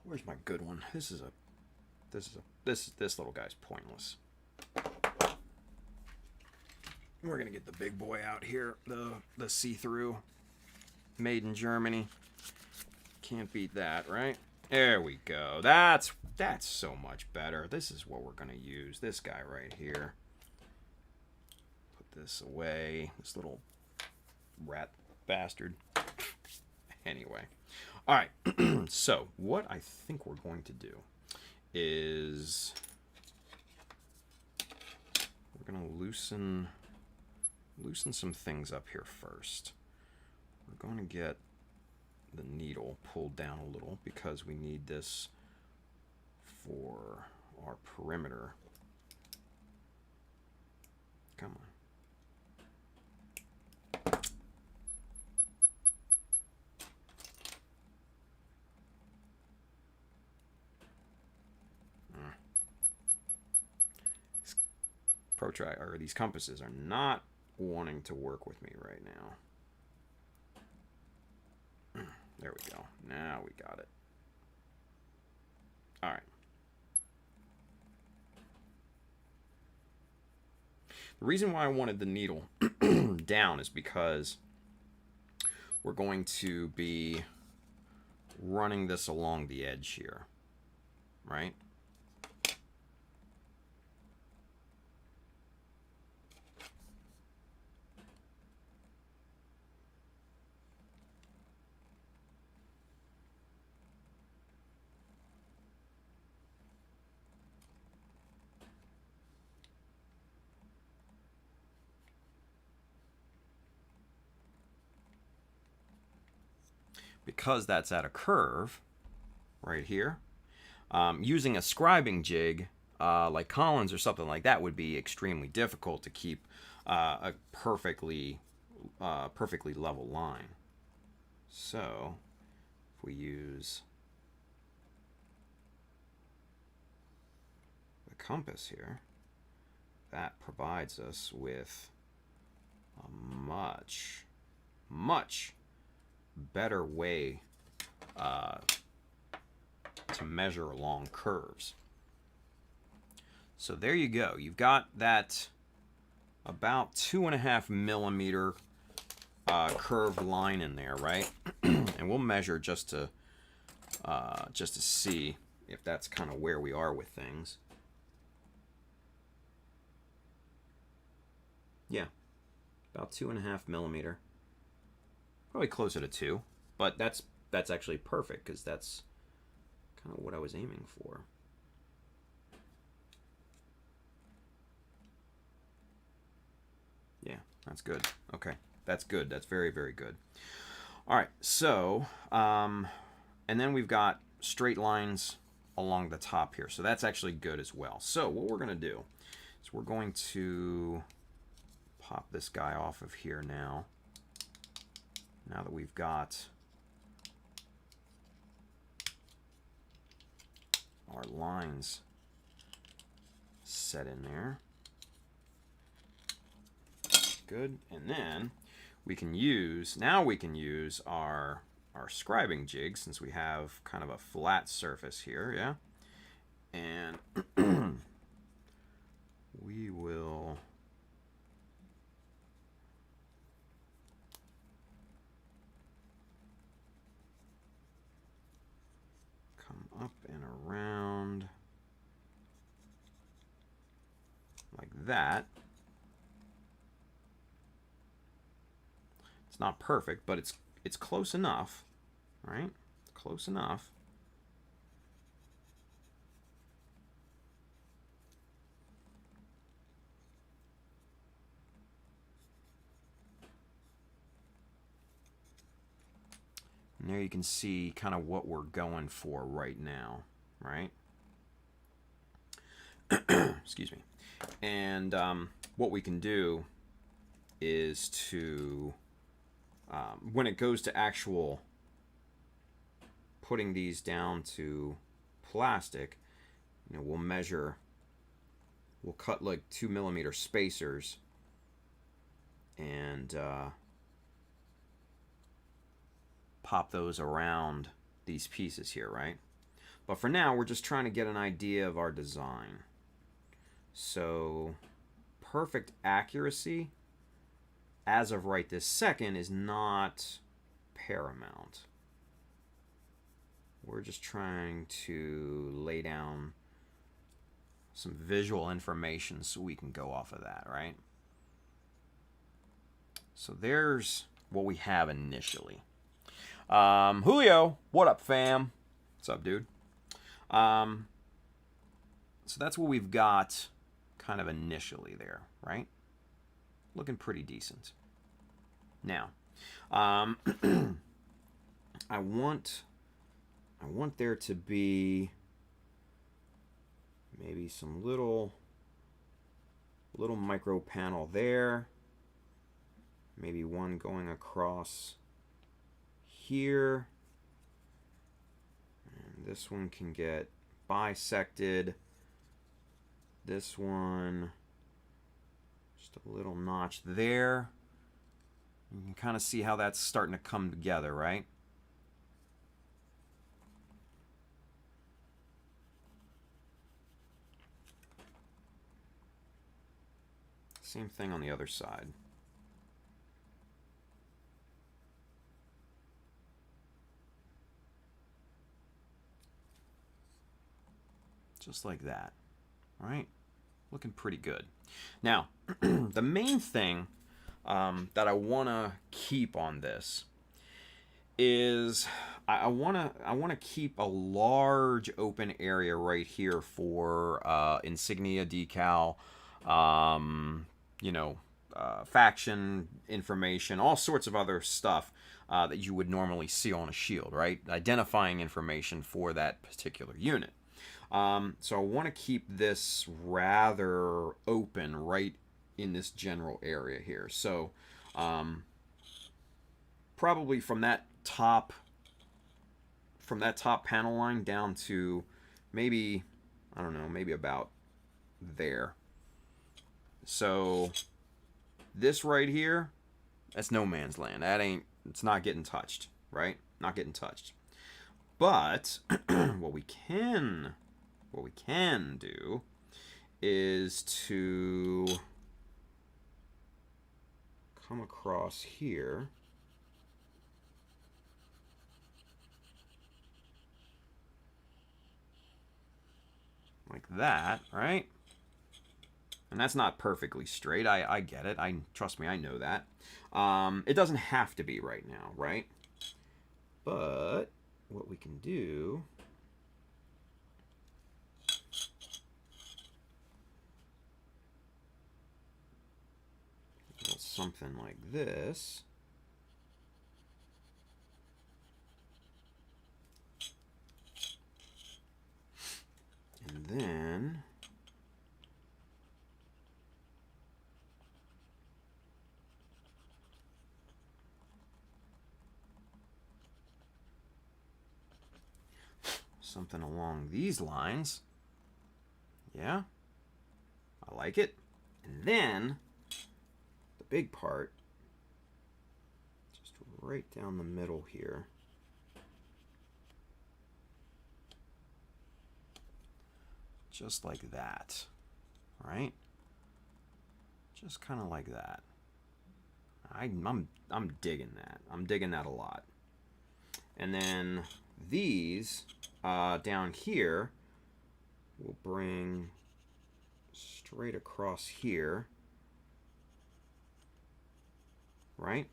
Where's my good one? This little guy's pointless. We're gonna get the big boy out here, the see-through, made in Germany. Can't beat that, right? There we go. That's so much better. This is what we're gonna use. This guy right here. Put this away. This little rat bastard. Anyway. All right. So what I think we're going to do is we're gonna loosen some things up here first. We're going to get the needle pulled down a little because we need this for our perimeter. Come on. These compasses are not wanting to work with me right now. There we go. Now we got it. All right. The reason why I wanted the needle down is because we're going to be running this along the edge here, right? Because that's at a curve right here, using a scribing jig like Collins or something like that would be extremely difficult to keep a perfectly level line. So if we use the compass here, that provides us with a much better way to measure along curves. So there you go. You've got that about 2.5 millimeter curved line in there, right? And we'll measure just to see if that's kind of where we are with things. Yeah, about 2.5 millimeter. Probably closer to 2, but that's actually perfect because that's kind of what I was aiming for. Yeah, that's good. Okay, that's good. That's very, very good. All right, so, and then we've got straight lines along the top here, so that's actually good as well. So what we're going to do is we're going to pop this guy off of here now. Now that we've got our lines set in there. Good. And then we can use, our scribing jig, since we have kind of a flat surface here, yeah? And we will that. It's not perfect, but it's close enough, right? Close enough. And there you can see kind of what we're going for right now, right? Excuse me. And what we can do is to, when it goes to actual putting these down to plastic, you know, we'll measure, we'll cut like 2mm spacers and pop those around these pieces here, right? But for now, we're just trying to get an idea of our design. So, perfect accuracy, as of right this second, is not paramount. We're just trying to lay down some visual information so we can go off of that, right? So there's what we have initially. Julio, what up, fam? What's up, dude? So that's what we've got kind of initially there, right? Looking pretty decent. Now, I want there to be maybe some little micro panel there. Maybe one going across here. And this one can get bisected. This one, just a little notch there. You can kind of see how that's starting to come together, right? Same thing on the other side. Just like that, right? Looking pretty good. Now, the main thing that I want to keep on this is I want to keep a large open area right here for insignia decal, you know, faction information, all sorts of other stuff that you would normally see on a shield, right? Identifying information for that particular unit. So I want to keep this rather open right in this general area here. So probably from that top panel line down to maybe, I don't know, maybe about there. So this right here, that's no man's land. It's not getting touched, right? Not getting touched. But what we can do is to come across here. Like that, right? And that's not perfectly straight. I get it. Trust me, I know that. It doesn't have to be right now, right? But what we can do is something like this. And then something along these lines. Yeah, I like it. And then the big part, just right down the middle here. Just like that, right? Just kind of like that. I'm digging that. I'm digging that a lot. And then these down here will bring straight across here, right?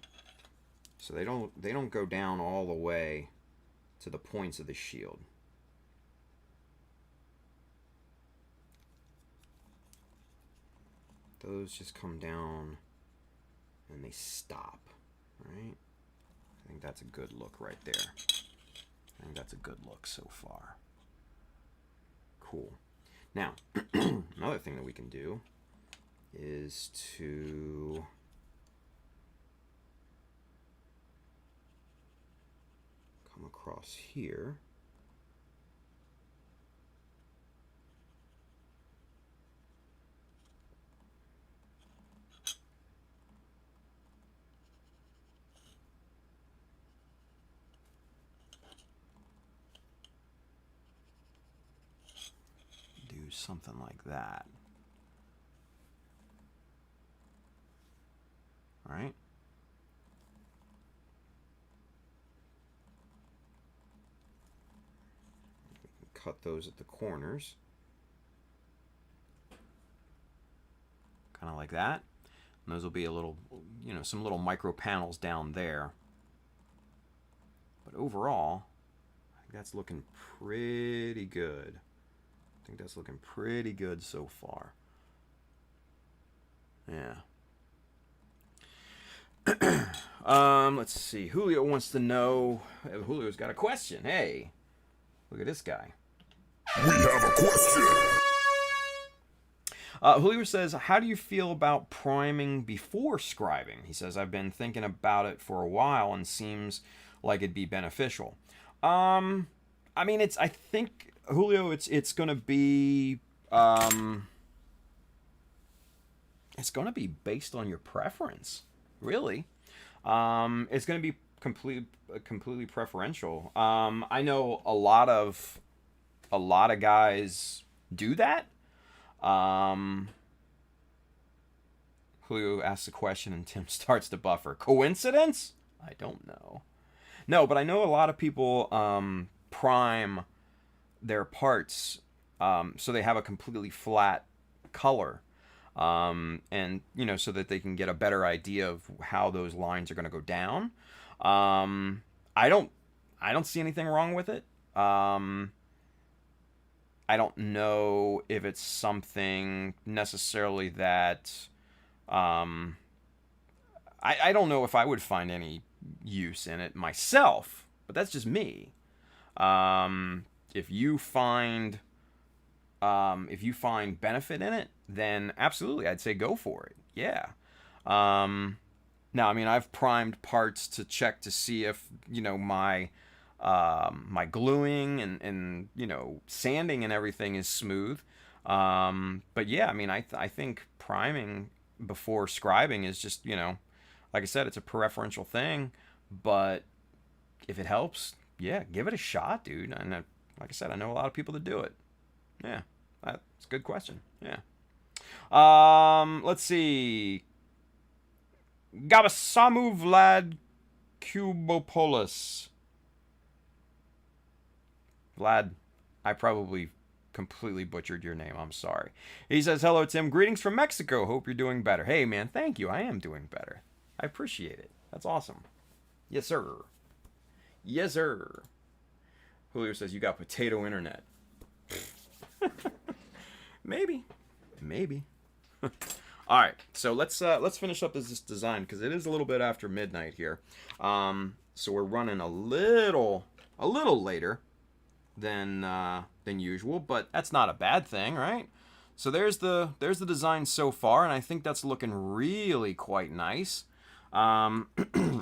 So they don't go down all the way to the points of the shield. Those just come down and they stop, right? I think that's a good look right there. I think that's a good look so far. Cool. Now, another thing that we can do is to come across here. Something like that. All right. We can cut those at the corners. Kind of like that. And those will be a little, you know, some little micro panels down there. But overall, I think that's looking pretty good. I think that's looking pretty good so far. Yeah. Let's see. Julio wants to know. Julio's got a question. Hey, look at this guy. We have a question. Julio says, how do you feel about priming before scribing? He says, I've been thinking about it for a while and seems like it'd be beneficial. I mean, I think, Julio, it's going to be it's going to be based on your preference, really. It's going to be completely preferential. I know a lot of guys do that. Julio asks a question and Tim starts to buffer. Coincidence? I don't know. No, but I know a lot of people prime their parts so they have a completely flat color, and you know, so that they can get a better idea of how those lines are going to go down. I don't see anything wrong with it. I don't know if it's something necessarily that I don't know if I would find any use in it myself, but that's just me. If you find benefit in it, then absolutely, I'd say go for it. Yeah. Now, I mean, I've primed parts to check to see if, you know, my gluing and you know, sanding and everything is smooth. But yeah, I mean, I think priming before scribing is just, you know, like I said, it's a preferential thing, but if it helps, yeah, give it a shot, dude. And like I said, I know a lot of people that do it. Yeah, that's a good question. Yeah. Let's see. Gabasamu Vlad Kubopoulos. Vlad, I probably completely butchered your name. I'm sorry. He says, hello, Tim. Greetings from Mexico. Hope you're doing better. Hey, man, thank you. I am doing better. I appreciate it. That's awesome. Yes, sir. Yes, sir. Julio says, you got potato internet. Maybe. All right, so let's finish up this design because it is a little bit after midnight here. So we're running a little later than usual, but that's not a bad thing, right? So there's the design so far, and I think that's looking really quite nice. And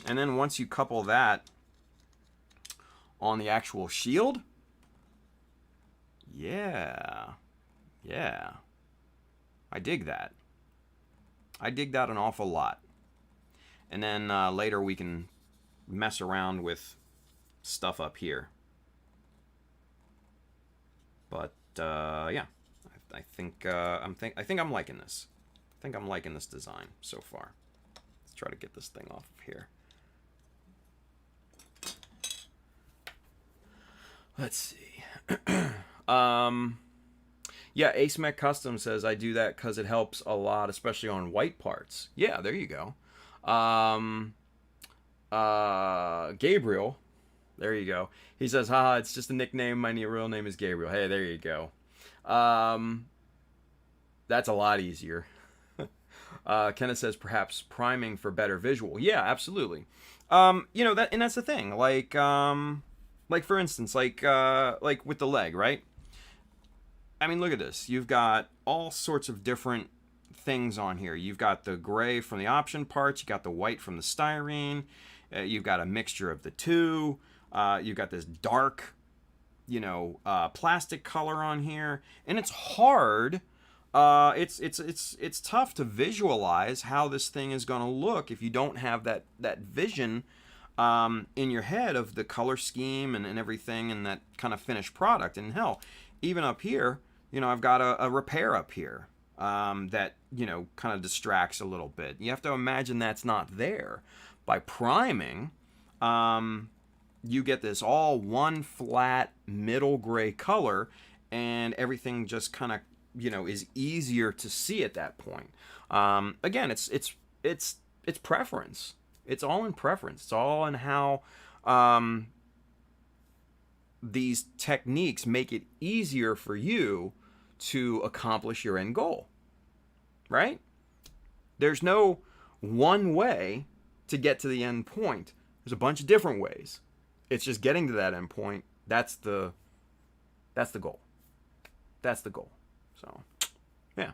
then once you couple that on the actual shield, yeah, I dig that. I dig that an awful lot. And then later we can mess around with stuff up here. But yeah, I think I'm liking this. I think I'm liking this design so far. Let's try to get this thing off of here. Let's see. Yeah, Ace Mech Custom says I do that because it helps a lot, especially on white parts. Yeah, there you go. Gabriel, there you go. He says, haha, it's just a nickname. My real name is Gabriel. Hey, there you go. That's a lot easier. Kenneth says perhaps priming for better visual. Yeah, absolutely. You know that, and that's the thing. Like for instance, like with the leg, right? I mean, look at this. You've got all sorts of different things on here. You've got the gray from the option parts. You got the white from the styrene. You've got a mixture of the two. You've got this dark, plastic color on here, and it's hard. It's tough to visualize how this thing is going to look if you don't have that vision in your head of the color scheme and everything and that kind of finished product. And hell, even up here, I've got a repair up here that kind of distracts a little bit. You have to imagine that's not there. By priming, you get this all one flat middle gray color, and everything just kind of is easier to see at that point. Again, it's preference. It's all in preference. It's all in how these techniques make it easier for you to accomplish your end goal. Right? There's no one way to get to the end point. There's a bunch of different ways. It's just getting to that end point. That's the goal. That's the goal. So, yeah.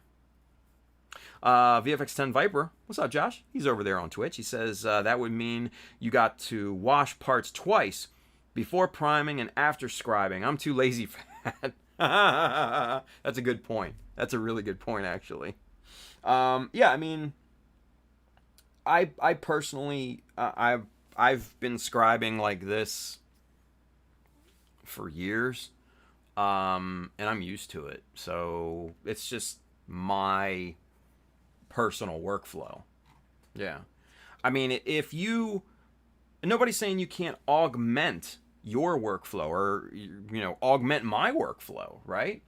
VFX10 Viper. What's up, Josh? He's over there on Twitch. He says that would mean you got to wash parts twice, before priming and after scribing. I'm too lazy for that. That's a good point. That's a really good point, actually. Yeah, I mean, I personally, I've been scribing like this for years, and I'm used to it. So it's just my personal workflow. Yeah, I mean, nobody's saying you can't augment your workflow or augment my workflow, right?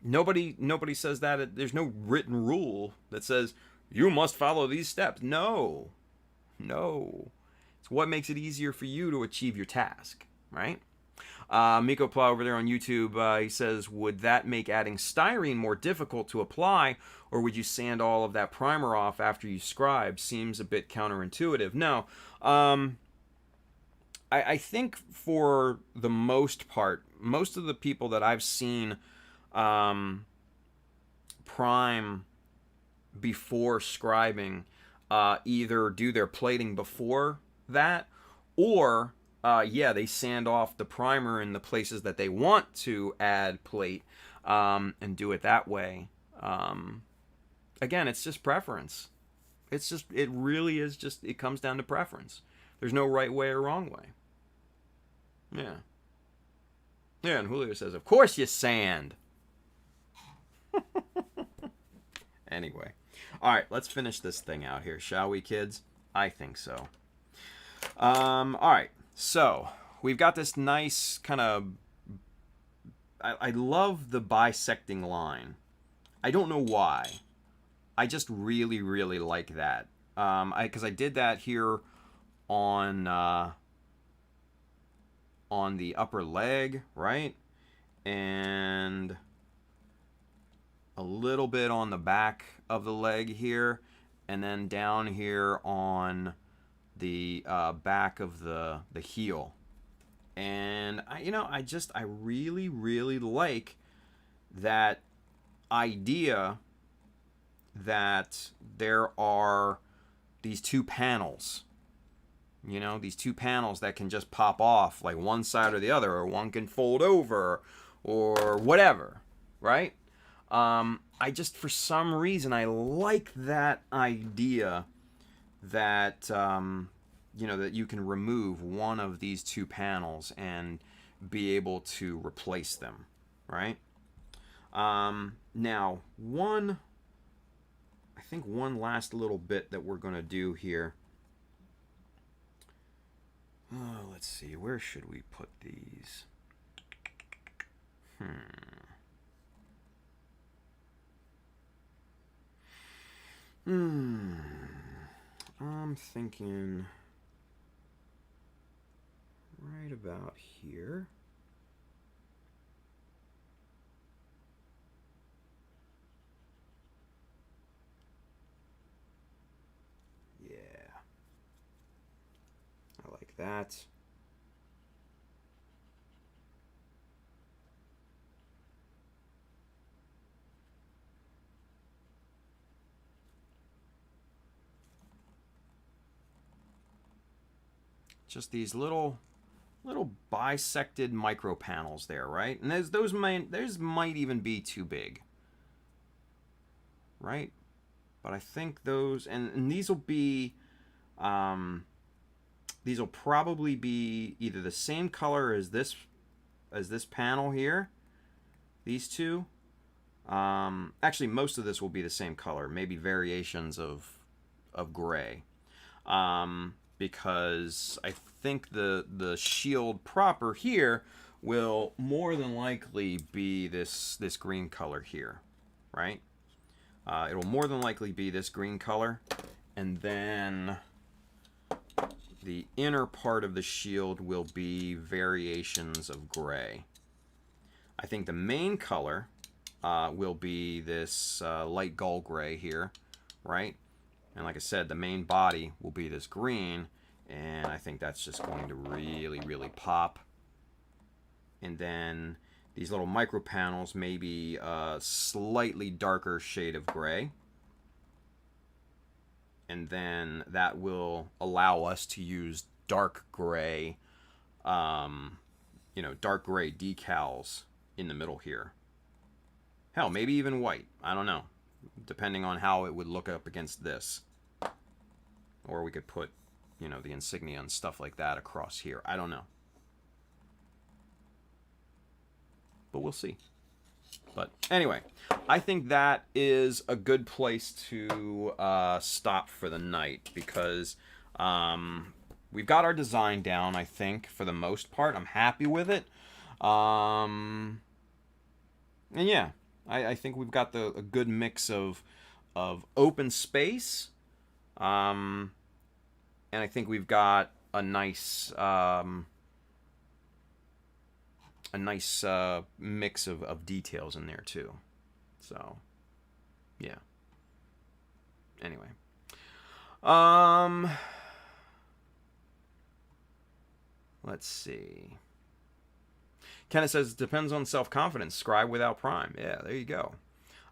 Nobody says that. There's no written rule that says you must follow these steps. No. It's what makes it easier for you to achieve your task, right? Miko Plow over there on YouTube, he says, would that make adding styrene more difficult to apply, or would you sand all of that primer off after you scribe? Seems a bit counterintuitive. No. I think for the most part, most of the people that I've seen prime before scribing either do their plating before that, or they sand off the primer in the places that they want to add plate and do it that way. Again, it's just preference. It really is just, it comes down to preference. There's no right way or wrong way. Yeah. Yeah, and Julio says, of course you sand. Anyway. All right, let's finish this thing out here, shall we, kids? I think so. All right, so we've got this nice kind of... I love the bisecting line. I don't know why. I just really, really like that. Because I did that here on the upper leg, right? And a little bit on the back of the leg here, and then down here on the back of the heel. And I really, really like that idea that there are these two panels. These two panels that can just pop off, like one side or the other, or one can fold over, or whatever, right? I just, for some reason, I like that idea that, that you can remove one of these two panels and be able to replace them, right? Now, one last little bit that we're going to do here. Let's see, where should we put these? I'm thinking right about here. Yeah. I like that. Just these little bisected micro panels there, right? And those might even be too big, right? But I think those and these will be these will probably be either the same color as this panel here, these two. Actually, most of this will be the same color, maybe variations of gray. Because I think the shield proper here will more than likely be this green color here, right? It will more than likely be this green color, and then the inner part of the shield will be variations of gray. I think the main color will be this light gold gray here, right? And like I said, the main body will be this green, and I think that's just going to really, really pop. And then these little micro panels may be a slightly darker shade of gray. And then that will allow us to use dark gray, dark gray decals in the middle here. Hell, maybe even white. I don't know. Depending on how it would look up against this. Or we could put, the insignia and stuff like that across here. I don't know. But we'll see. But anyway, I think that is a good place to stop for the night, because we've got our design down, I think, for the most part. I'm happy with it. And yeah, I think we've got a good mix of open space. And I think we've got a nice mix of details in there too. So, yeah. Anyway, let's see. Kenneth says, it depends on self-confidence. Scribe without Prime. Yeah, there you go.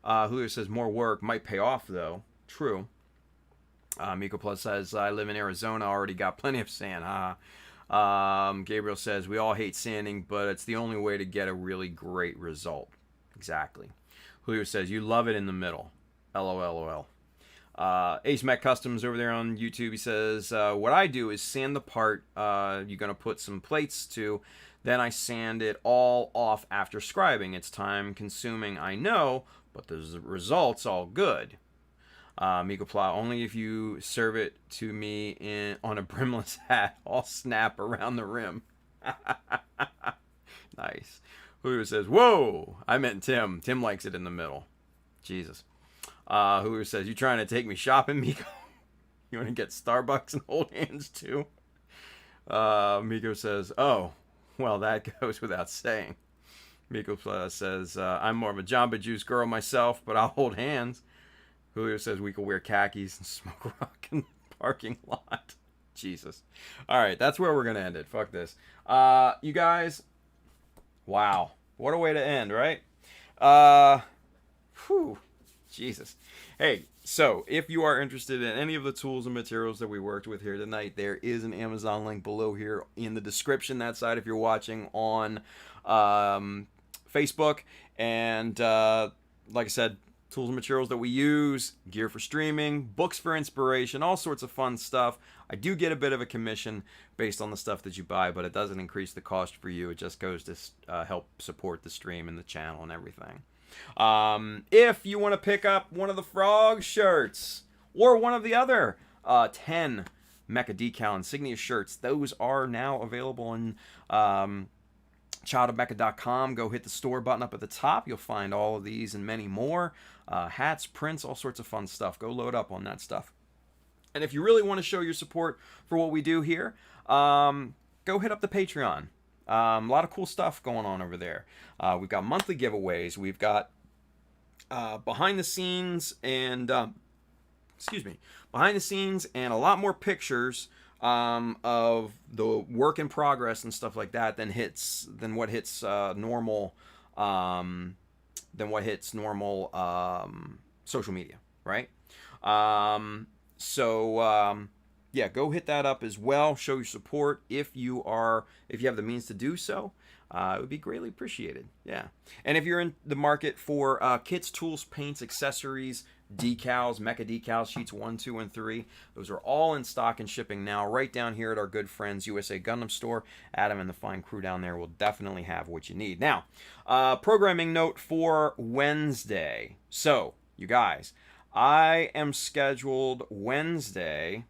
Julio says, more work might pay off though. True. Miko Plus says, I live in Arizona, already got plenty of sand. Gabriel says, we all hate sanding, but it's the only way to get a really great result. Exactly. Julio says, you love it in the middle. LOL. Ace Mac Customs over there on YouTube, he says, what I do is sand the part you're going to put some plates to, then I sand it all off after scribing. It's time consuming, I know, but the result's all good. Miko Plow, only if you serve it to me on a brimless hat, all snap around the rim. Nice. Julio says, whoa, I meant Tim. Tim likes it in the middle. Jesus. Julio says, you trying to take me shopping, Miko? You want to get Starbucks and hold hands too? Miko says, oh, well, that goes without saying. Miko says, I'm more of a Jamba Juice girl myself, but I'll hold hands. Julio says we could wear khakis and smoke rock in the parking lot. Jesus. All right, that's where we're going to end it. Fuck this. You guys, wow. What a way to end, right? Jesus. Hey, so if you are interested in any of the tools and materials that we worked with here tonight, there is an Amazon link below here in the description, that side, if you're watching on Facebook. And like I said, tools and materials that we use, gear for streaming, books for inspiration, all sorts of fun stuff. I do get a bit of a commission based on the stuff that you buy, but it doesn't increase the cost for you. It just goes to help support the stream and the channel and everything. If you want to pick up one of the frog shirts or one of the other 10 Mecha Decal insignia shirts, those are now available in childofmecha.com. Go hit the store button up at the top. You'll find all of these and many more. Hats, prints, all sorts of fun stuff. Go load up on that stuff. And if you really want to show your support for what we do here, go hit up the Patreon. A lot of cool stuff going on over there. We've got monthly giveaways. We've got behind the scenes and behind the scenes and a lot more pictures of the work in progress and stuff like that than what hits normal social media, right? Yeah, go hit that up as well. Show your support if you have the means to do so. It would be greatly appreciated. Yeah. And if you're in the market for kits, tools, paints, accessories, decals, Mecha Decals, sheets 1, 2, and 3, those are all in stock and shipping now right down here at our good friends USA Gundam Store. Adam and the fine crew down there will definitely have what you need. Now, programming note for Wednesday. So, you guys, I am scheduled Wednesday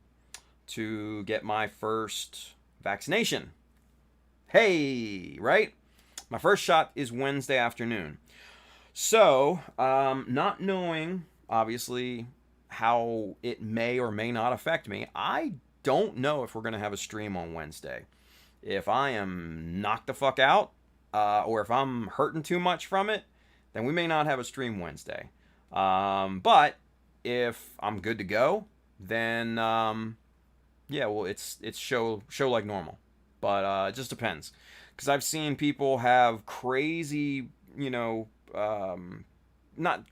to get my first vaccination. Hey, right? My first shot is Wednesday afternoon. So, not knowing, obviously, how it may or may not affect me, I don't know if we're going to have a stream on Wednesday. If I am knocked the fuck out, or if I'm hurting too much from it, then we may not have a stream Wednesday. But if I'm good to go, then yeah, well, it's show like normal. But it just depends, because I've seen people have crazy, not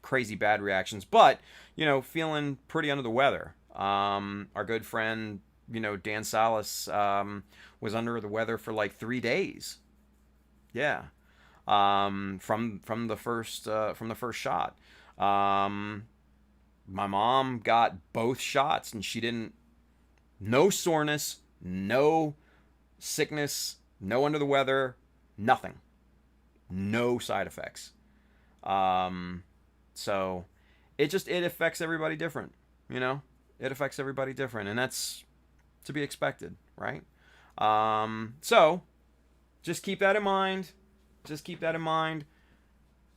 crazy bad reactions, but feeling pretty under the weather. Our good friend, Dan Salas, was under the weather for like 3 days. Yeah, from the first shot. My mom got both shots, and she didn't. No soreness, no sickness, no under the weather, nothing. No side effects. So it affects everybody different, It affects everybody different, and that's to be expected, right? So just keep that in mind.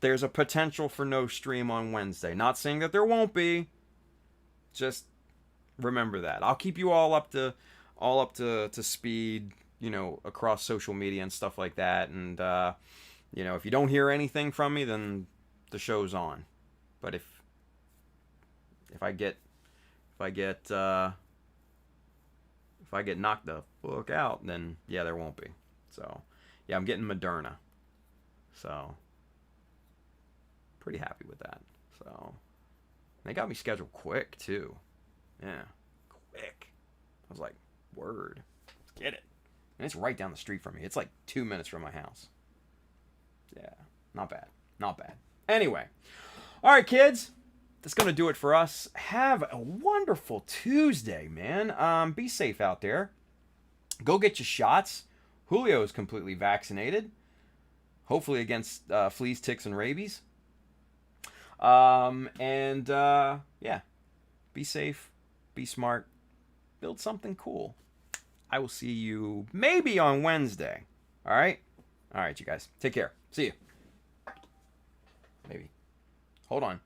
There's a potential for no stream on Wednesday. Not saying that there won't be. Just remember that. I'll keep you all up to speed, across social media and stuff like that. And if you don't hear anything from me, then the show's on. But if I get knocked the fuck out, then yeah, there won't be. So yeah, I'm getting Moderna. So pretty happy with that. So they got me scheduled quick too. Yeah, quick. I was like, word, let's get it. And it's right down the street from me. It's like 2 minutes from my house. Yeah, not bad. Anyway, all right, kids. That's going to do it for us. Have a wonderful Tuesday, man. Be safe out there. Go get your shots. Julio is completely vaccinated. Hopefully against fleas, ticks, and rabies. Yeah. Be safe. Be smart. Build something cool. I will see you maybe on Wednesday. All right? All right, you guys. Take care. See you. Maybe. Hold on.